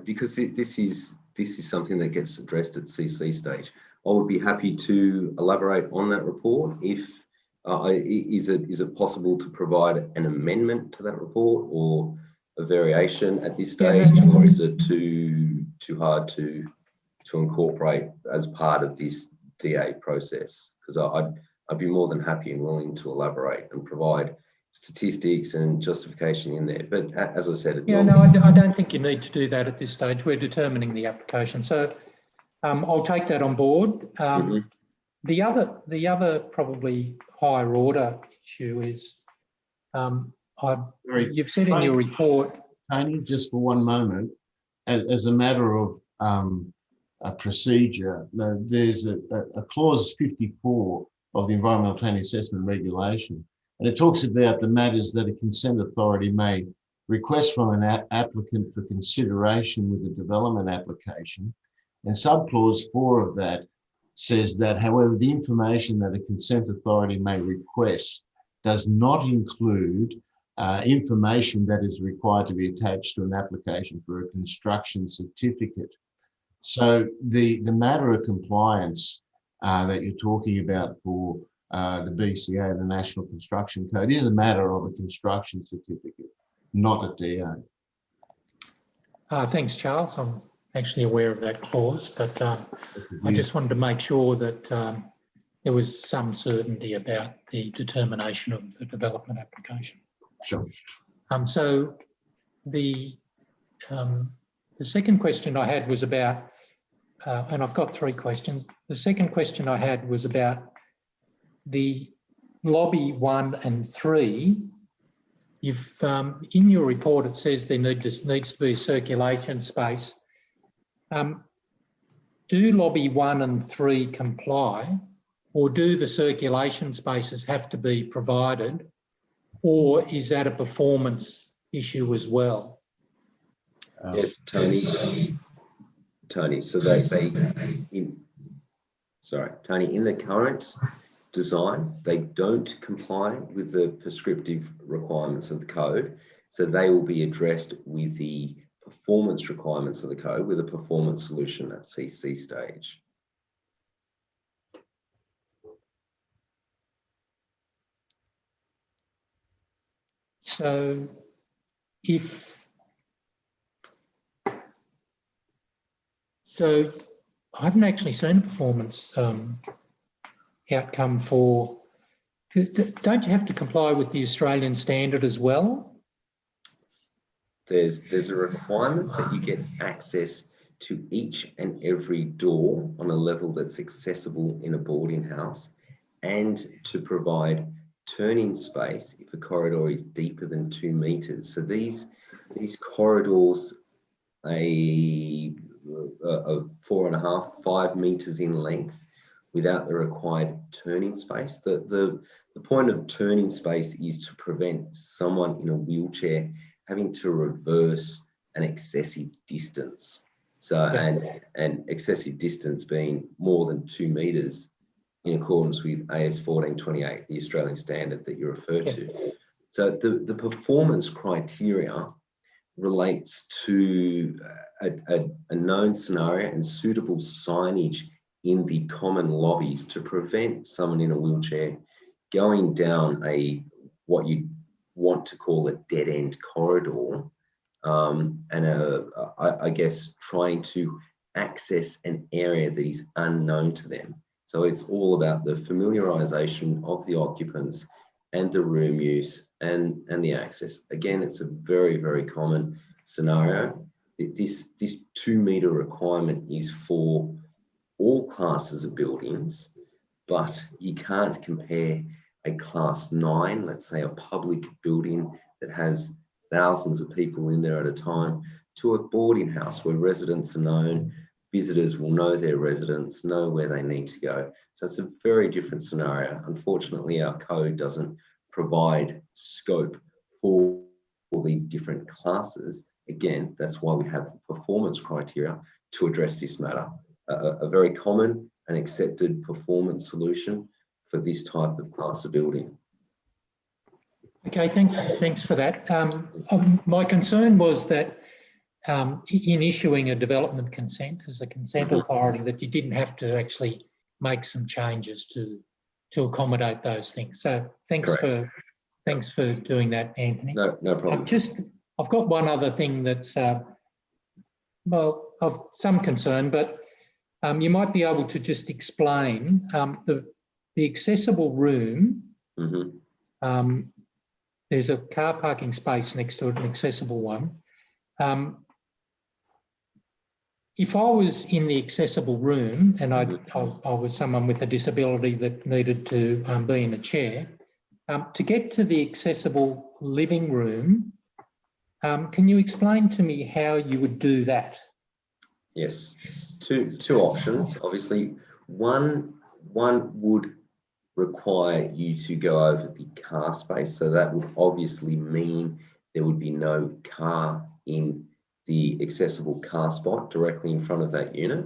Because this is something that gets addressed at CC stage. I would be happy to elaborate on that report. If is it possible to provide an amendment to that report or a variation at this stage, or is it too hard to incorporate as part of this DA process? Because I'd be more than happy and willing to elaborate and provide statistics and justification in there. But as I said, I don't think you need to do that at this stage. We're determining the application, so I'll take that on board. The other probably higher order issue is you've said in your report. Tony, just for one moment, as a matter of a procedure, there's a clause 54 of the Environmental Planning Assessment Regulation, and it talks about the matters that a consent authority may request from an applicant for consideration with a development application. And subclause 4 of that says that, however, the information that a consent authority may request does not include information that is required to be attached to an application for a construction certificate. So the matter of compliance that you're talking about for the BCA, the National Construction Code, is a matter of a construction certificate, not a DA. Thanks, Charles. I'm actually aware of that clause, but I just wanted to make sure that there was some certainty about the determination of the development application. Sure. So the second question I had was about, and I've got 3 questions. The second question I had was about the lobby 1 and 3. You've in your report it says there needs to be a circulation space. Do lobby 1 and 3 comply, or do the circulation spaces have to be provided, or is that a performance issue as well? Yes, Tony. So Tony, in the current design, they don't comply with the prescriptive requirements of the code. So they will be addressed with the performance requirements of the code with a performance solution at CC stage. So I haven't actually seen a performance outcome for, don't you have to comply with the Australian standard as well? There's a requirement that you get access to each and every door on a level that's accessible in a boarding house, and to provide turning space if a corridor is deeper than 2 meters. So these corridors are 4.5, 5 meters in length without the required turning space. The point of turning space is to prevent someone in a wheelchair having to reverse an excessive distance. So, and excessive distance being more than 2 meters in accordance with AS 1428, the Australian standard that you refer to. So the performance criteria relates to a known scenario and suitable signage in the common lobbies to prevent someone in a wheelchair going down what you want to call a dead-end corridor, I guess trying to access an area that is unknown to them. So it's all about the familiarisation of the occupants and the room use and the access. Again, it's a very, very common scenario. This 2 metre requirement is for all classes of buildings, but you can't compare a class 9, let's say a public building that has thousands of people in there at a time, to a boarding house where residents are known, visitors will know their residents, know where they need to go. So it's a very different scenario. Unfortunately, our code doesn't provide scope for all these different classes. Again, that's why we have the performance criteria to address this matter. A very common and accepted performance solution for this type of class of building. Okay, thanks for that. My concern was that in issuing a development consent as a consent authority, that you didn't have to actually make some changes to accommodate those things. So thanks for doing that, Anthony. No problem. I've got one other thing that's well, of some concern, but you might be able to just explain the accessible room. There's a car parking space next to it, an accessible one. If I was in the accessible room and I was someone with a disability that needed to be in a chair, to get to the accessible living room, can you explain to me how you would do that? Yes, two options. Obviously, one would require you to go over the car space. So that would obviously mean there would be no car in the accessible car spot directly in front of that unit.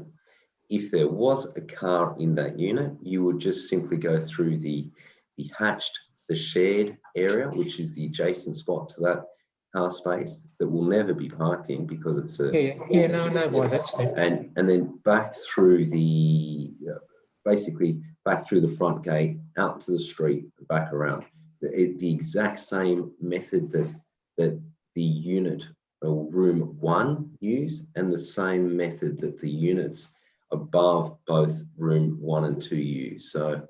If there was a car in that unit, you would just simply go through the shared area, which is the adjacent spot to that car space that will never be parked in because it's a... Yeah, no, I know why that's there. And then back through basically back through the front gate, out to the street, back around. The exact same method that the unit or room 1 use, and the same method that the units above both room 1 and 2 use. So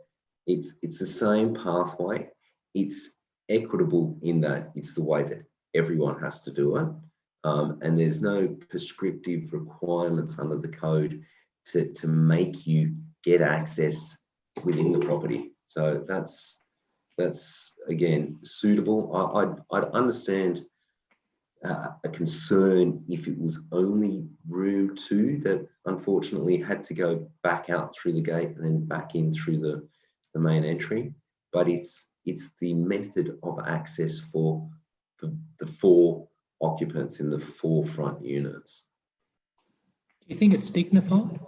it's the same pathway. It's equitable in that it's the way that everyone has to do it. And there's no prescriptive requirements under the code to make you get access within the property. So that's again suitable. I'd understand a concern if it was only room 2 that unfortunately had to go back out through the gate and then back in through the main entry. But it's the method of access for the 4 occupants in the 4 front units. Do you think it's dignified?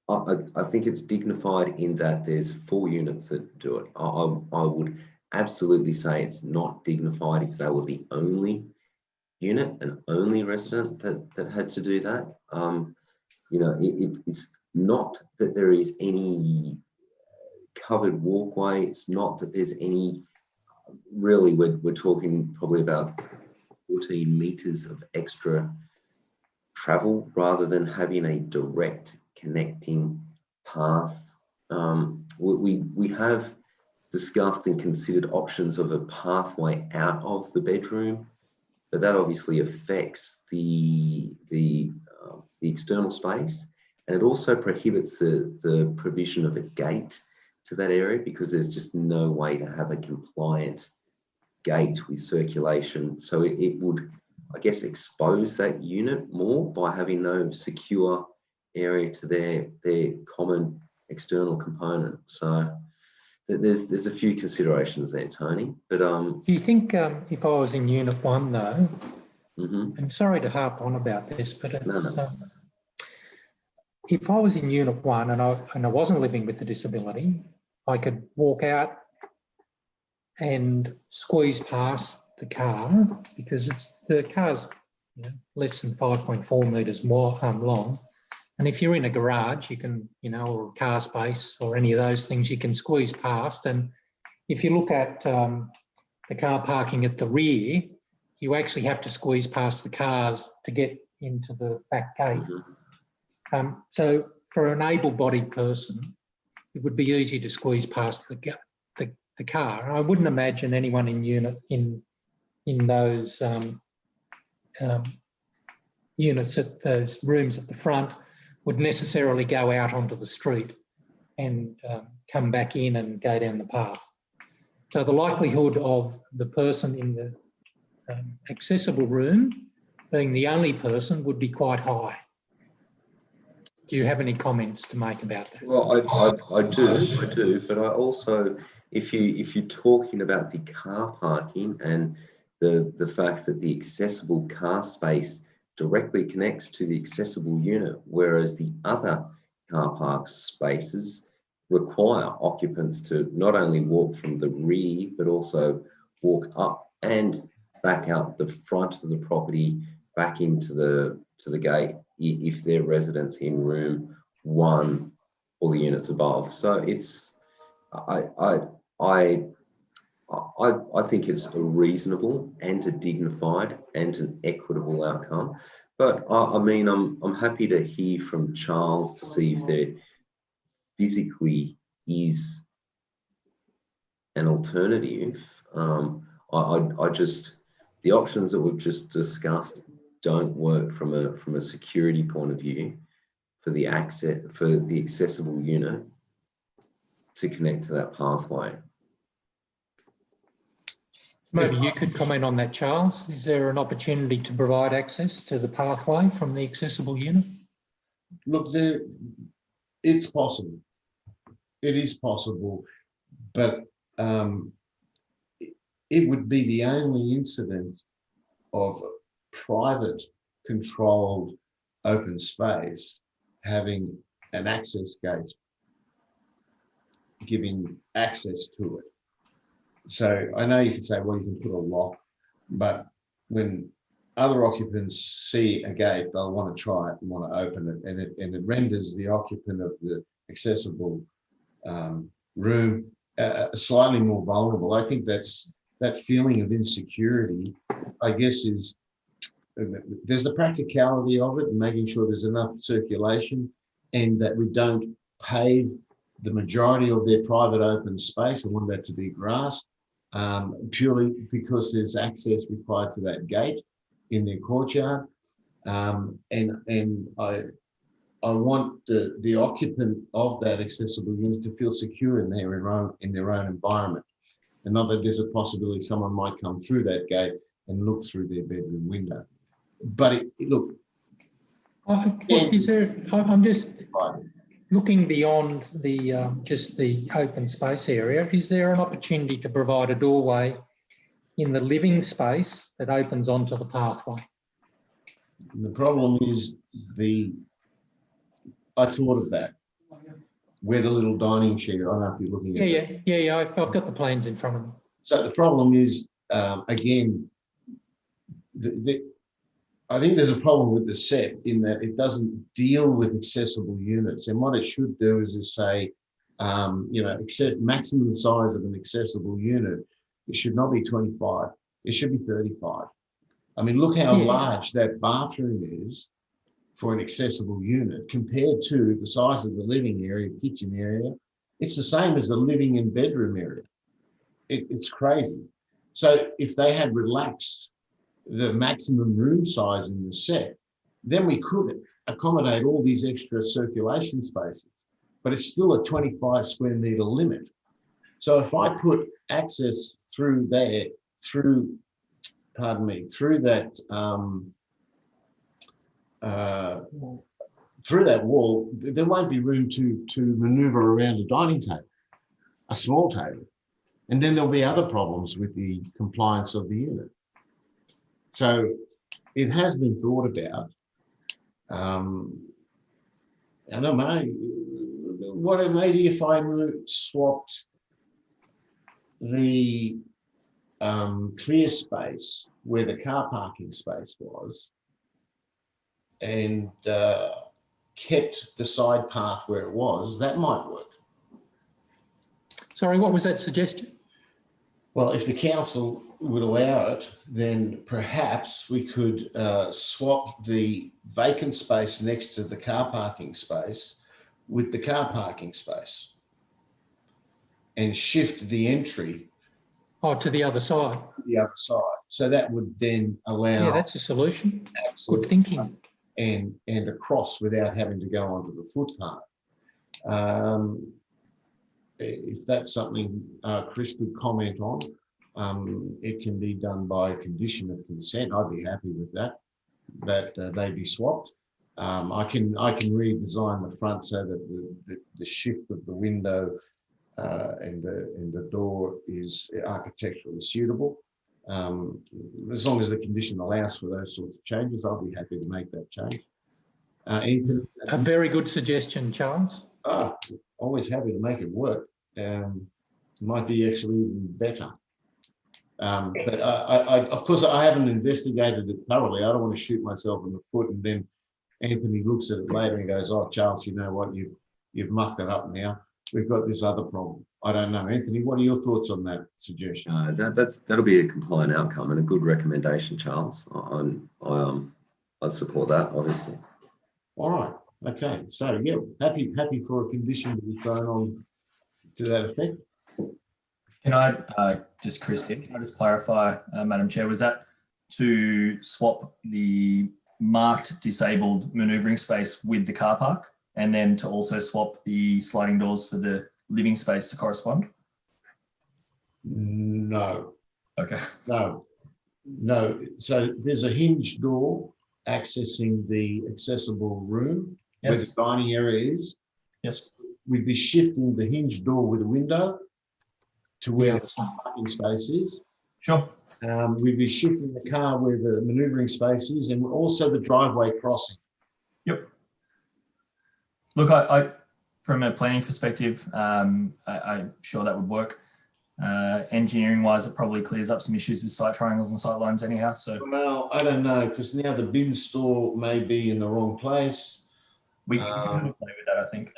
I think it's dignified in that there's 4 units that do it. I would absolutely say it's not dignified if they were the only unit and only resident that had to do that. You know, it's not that there is any covered walkway. It's not that there's any, really we're talking probably about 14 meters of extra travel rather than having a direct connecting path. We have discussed and considered options of a pathway out of the bedroom, but that obviously affects the external space, and it also prohibits the provision of a gate to that area because there's just no way to have a compliant gate with circulation. So it would, I guess, expose that unit more by having no secure area to their common external component. So there's a few considerations there, Tony. But do you think if I was in Unit 1 though, I'm sorry to harp on about this, but it's, if I was in Unit 1 and I wasn't living with a disability, I could walk out and squeeze past the car because the car's less than 5.4 metres more long. And if you're in a garage, you can, or a car space or any of those things, you can squeeze past. And if you look at the the car parking at the rear, you actually have to squeeze past the cars to get into the back gate. So for an able-bodied person, it would be easy to squeeze past the car. I wouldn't imagine anyone in those units at those rooms at the front would necessarily go out onto the street and come back in and go down the path. So the likelihood of the person in the accessible room being the only person would be quite high. Do you have any comments to make about that? Well, I do, but I also, if you're talking about the car parking and the fact that the accessible car space directly connects to the accessible unit, whereas the other car park spaces require occupants to not only walk from the rear, but also walk up and back out the front of the property, back into the gate if they're residents in room 1 or the units above. So it's I think it's a reasonable and a dignified and an equitable outcome. But I mean, I'm happy to hear from Charles to see if there physically is an alternative. I just, the options that we've just discussed don't work from a security point of view for the accessible unit to connect to that pathway. Maybe you could comment on that, Charles. Is there an opportunity to provide access to the pathway from the accessible unit? Look, it's possible. It is possible, but it would be the only incident of private controlled open space having an access gate giving access to it. So I know you could say, well, you can put a lock, but when other occupants see a gate, they'll want to try it and want to open it, and it renders the occupant of the accessible room slightly more vulnerable. I think that feeling of insecurity, I guess, is there's the practicality of it and making sure there's enough circulation and that we don't pave the majority of their private open space. I want that to be grass, purely because there's access required to that gate in their courtyard. And I want the occupant of that accessible unit to feel secure in their own environment, and not that there's a possibility someone might come through that gate and look through their bedroom window. But look, is there? I'm just looking beyond the just the open space area. Is there an opportunity to provide a doorway in the living space that opens onto the pathway? The problem is I thought of that, where the little dining chair, I don't know if you're looking at that. Yeah, I've got the plans in front of me. So the problem is, again, I think there's a problem with the set in that it doesn't deal with accessible units. And what it should do is just say, maximum size of an accessible unit, it should not be 25, it should be 35. I mean, look how large that bathroom is for an accessible unit compared to the size of the living area, kitchen area. It's the same as the living and bedroom area. It's crazy. So if they had relaxed the maximum room size in the set, then we could accommodate all these extra circulation spaces, but it's still a 25 square metre limit. So if I put access through there, through that wall, there won't be room to maneuver around a dining table, a small table. And then there'll be other problems with the compliance of the unit. So it has been thought about. I don't know, what maybe if I swapped the clear space where the car parking space was and kept the side path where it was, that might work. Sorry, what was that suggestion? Well, if the council would allow it, then perhaps we could swap the vacant space next to the car parking space with the car parking space and shift the entry Oh, to the other side. to the other side. So that would then allow Yeah, that's a solution. access Good thinking. and across without having to go onto the footpath. If that's something Chris could comment on, it can be done by condition of consent. I'd be happy with that they be swapped. I can redesign the front so that the shift of the window and the door is architecturally suitable. As long as the condition allows for those sorts of changes, I'll be happy to make that change. Ethan, A very good suggestion, Charles. always happy to make it work. Might be actually even better. But of course, I haven't investigated it thoroughly. I don't want to shoot myself in the foot, and then Anthony looks at it later and goes, "Oh, Charles, you know what? You've mucked it up now. We've got this other problem." I don't know, Anthony. What are your thoughts on that suggestion? That'll be a compliant outcome and a good recommendation, Charles. I support that, obviously. All right. Okay. So yeah, happy for a condition to be thrown on to that effect. Can I just, Chris, can I just clarify, Madam Chair, was that to swap the marked disabled manoeuvring space with the car park and then to also swap the sliding doors for the living space to correspond? No. Okay. No. So there's a hinge door accessing the accessible room where the dining area is. Yes. We'd be shifting the hinge door with a window to where the parking space is. Sure. We'd be shifting the car where the manoeuvring space is and also the driveway crossing. Yep. Look, I from a planning perspective, I'm sure that would work. Engineering wise, it probably clears up some issues with site triangles and sight lines anyhow. So, well, I don't know, because now the bin store may be in the wrong place. We can play with that, I think.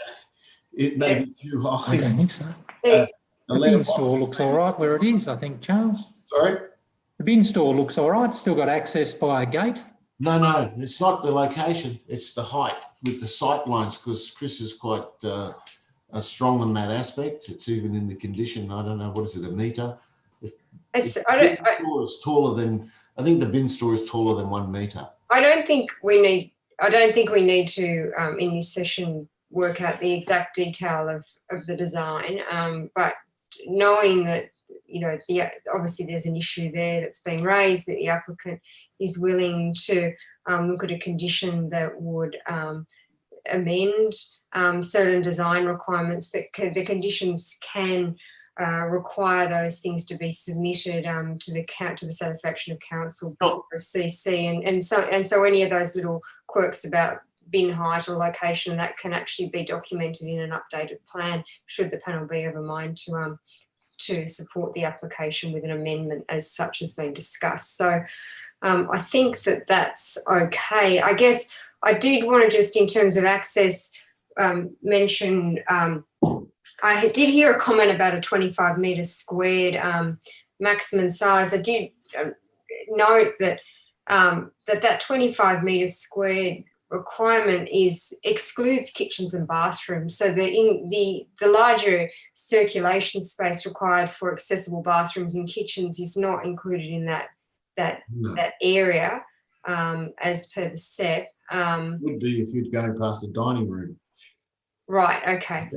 It may be too high. I don't think so. The The bin store looks all right where it is, I think, Charles. Sorry? The bin store looks all right. Still got access by a gate. No, it's not the location. It's the height with the sight lines, because Chris is quite strong on that aspect. It's even in the condition. I don't know, what is it, a metre? I think the bin store is taller than 1 metre. I don't think we need to in this session work out the exact detail of the design, but knowing that, you know, obviously there's an issue there that's been raised, that the applicant is willing to look at a condition that would amend certain design requirements, that the conditions can require those things to be submitted to the satisfaction of council before a CC, and so any of those little quirks about bin height or location, that can actually be documented in an updated plan should the panel be of a mind to support the application with an amendment as such has been discussed. So I think that's okay. I guess I did want to just, in terms of access, mention I did hear a comment about a 25 metre squared maximum size. I did note that that 25 metre squared requirement excludes kitchens and bathrooms. So the larger circulation space required for accessible bathrooms and kitchens is not included in that area as per the SEP. Would be if you'd go past the dining room. Right, okay.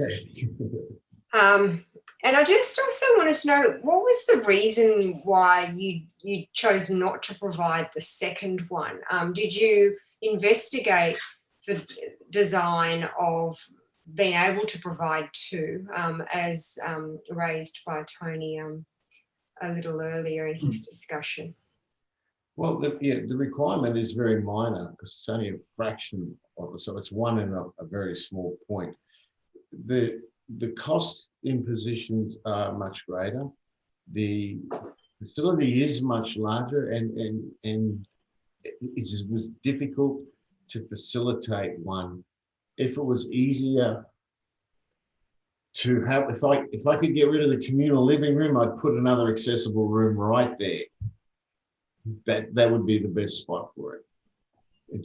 And I just also wanted to know, what was the reason why you chose not to provide the second one? Did you investigate the design of being able to provide two, as raised by Tony a little earlier in his discussion? Well, the requirement is very minor because it's only a fraction of it, so it's one in a very small point. The cost impositions are much greater. The facility is much larger, and it was difficult to facilitate one. If it was easier to have, if I could get rid of the communal living room, I'd put another accessible room right there. That would be the best spot for it. It's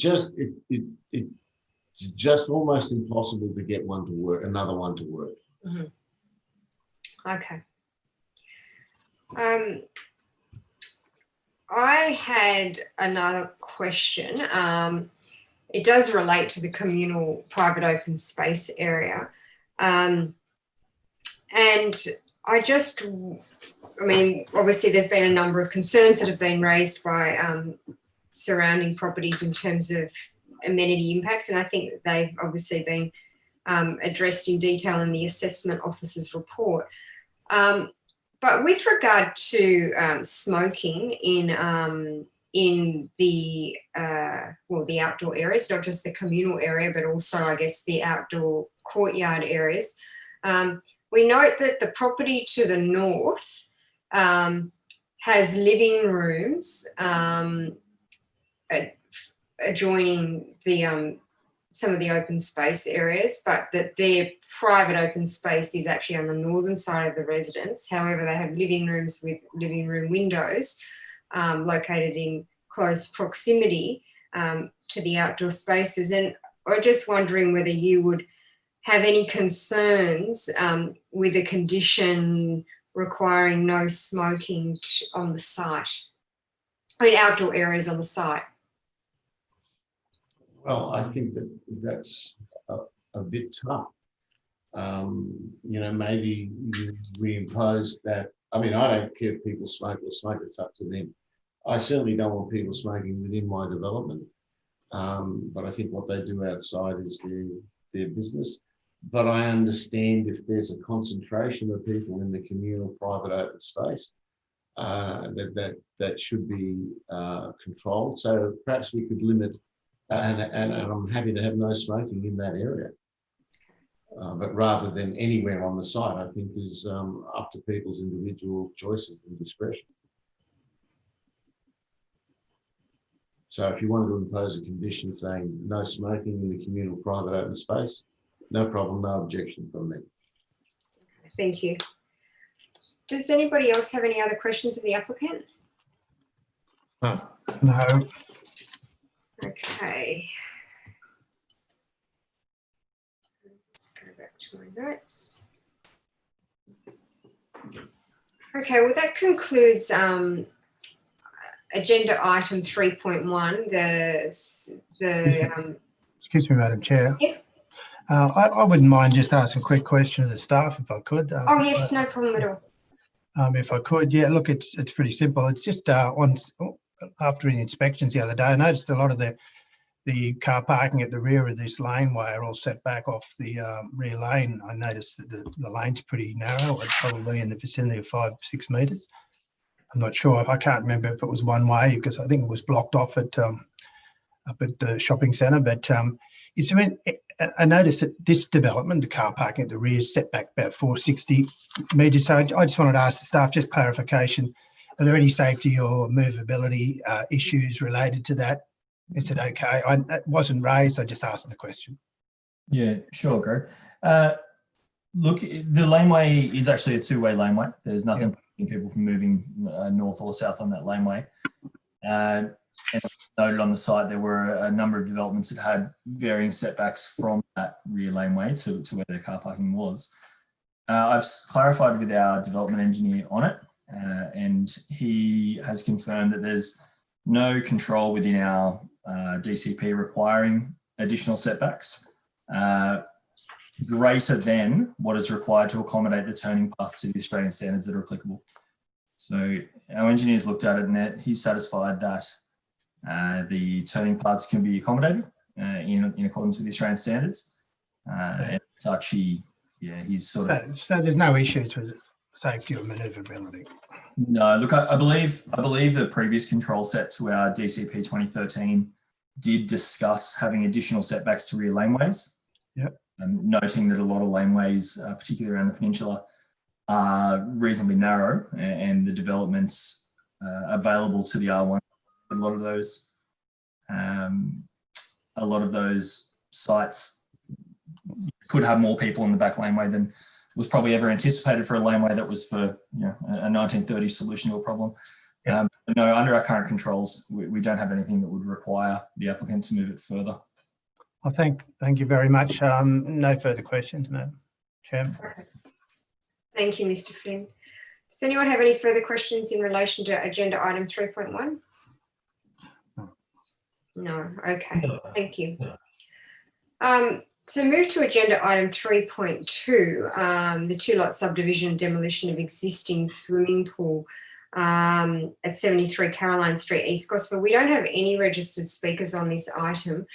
just almost impossible to get one to work, another one to work. Mm-hmm. Okay. I had another question. It does relate to the communal private open space area. And I mean, obviously there's been a number of concerns that have been raised by surrounding properties in terms of amenity impacts. And I think that they've obviously been addressed in detail in the assessment officer's report. But with regard to smoking in the the outdoor areas, not just the communal area, but also I guess the outdoor courtyard areas, we note that the property to the north has living rooms adjoining the some of the open space areas, but that their private open space is actually on the northern side of the residence. However, they have living rooms with living room windows located in close proximity to the outdoor spaces. And I'm just wondering whether you would have any concerns with a condition requiring no smoking on the site, I mean outdoor areas on the site. Well, I think that's a bit tough. You know, maybe we impose that. I mean, I don't care if people smoke or smoke, it's up to them. I certainly don't want people smoking within my development. But I think what they do outside is their business. But I understand if there's a concentration of people in the communal private open space, that should be controlled. So perhaps we could limit, and I'm happy to have no smoking in that area. But rather than anywhere on the site, I think is up to people's individual choices and discretion. So if you wanted to impose a condition saying no smoking in the communal private open space, no problem, no objection from me. Thank you. Does anybody else have any other questions of the applicant? No. Okay. Let's go back to my notes. Okay, well that concludes agenda item 3.1. Excuse me, Madam Chair. Yes. I wouldn't mind just asking a quick question of the staff if I could. Oh yes, no problem at all. If I could, yeah. Look, it's pretty simple. It's just after the inspections the other day, I noticed a lot of the car parking at the rear of this laneway are all set back off the rear lane. I noticed that the lane's pretty narrow. It's probably in the vicinity of 5-6 metres. I'm not sure. I can't remember if it was one way because I think it was blocked off up at the shopping centre. But is there any, I noticed that this development, the car parking at the rear, is set back about 460 metres. So I just wanted to ask the staff, just clarification, are there any safety or movability issues related to that? Is it okay? It wasn't raised, I just asked the question. Yeah, sure, Greg. Look, the laneway is actually a two-way laneway. There's nothing preventing people from moving north or south on that laneway. And noted on the site, there were a number of developments that had varying setbacks from that rear laneway to where their car parking was. I've clarified with our development engineer on it, and he has confirmed that there's no control within our DCP requiring additional setbacks greater than what is required to accommodate the turning paths to the Australian standards that are applicable. So our engineers looked at it and he's satisfied that the turning paths can be accommodated in accordance with the Australian standards. And such, he's sort of... So there's no issues with safety or manoeuvrability? No, look, I believe the previous control set to our DCP 2013 did discuss having additional setbacks to rear laneways. Yep. Noting that a lot of laneways, particularly around the peninsula, are reasonably narrow, and the developments available to the R1, a lot of those sites could have more people in the back laneway than was probably ever anticipated for a laneway that was for a 1930s solution to a problem. No, under our current controls, we don't have anything that would require the applicant to move it further. Well, thank you very much. No further questions, Madam Chairman. Thank you, Mr. Flynn. Does anyone have any further questions in relation to agenda item 3.1? No, okay, thank you. To move to agenda item 3.2, the two-lot subdivision and demolition of existing swimming pool at 73 Caroline Street, East Gosford. We don't have any registered speakers on this item.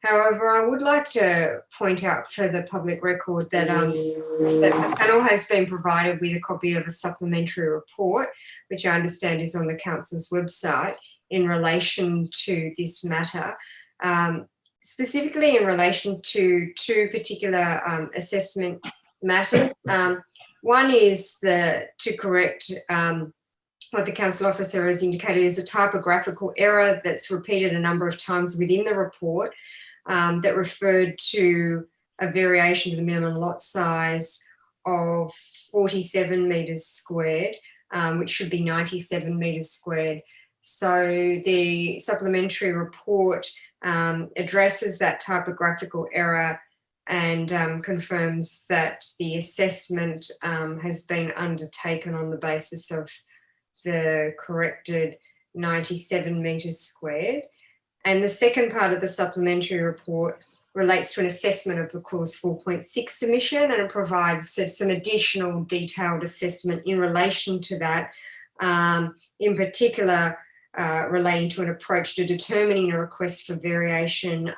However, I would like to point out for the public record that, that the panel has been provided with a copy of a supplementary report, which I understand is on the council's website in relation to this matter, specifically in relation to two particular assessment matters. One is to correct what the council officer has indicated is a typographical error that's repeated a number of times within the report that referred to a variation to the minimum lot size of 47 metres squared, which should be 97 metres squared. So the supplementary report addresses that typographical error and confirms that the assessment has been undertaken on the basis of the corrected 97 metres squared. And the second part of the supplementary report relates to an assessment of the clause 4.6 submission, and it provides some additional detailed assessment in relation to that, in particular relating to an approach to determining a request for variation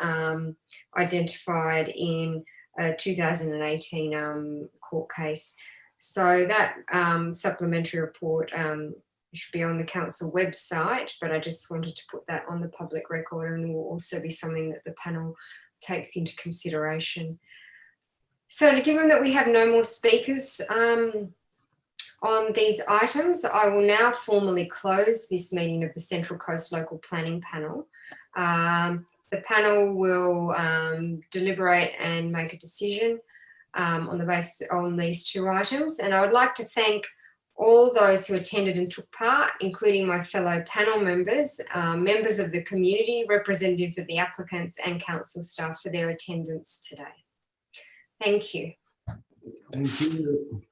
identified in a 2018 court case. So that supplementary report should be on the council website, but I just wanted to put that on the public record, and will also be something that the panel takes into consideration. So given that we have no more speakers on these items, I will now formally close this meeting of the Central Coast Local Planning Panel. The panel will deliberate and make a decision on the basis on these two items, and I would like to thank all those who attended and took part, including my fellow panel members, members of the community, representatives of the applicants and council staff for their attendance today. Thank you. Thank you.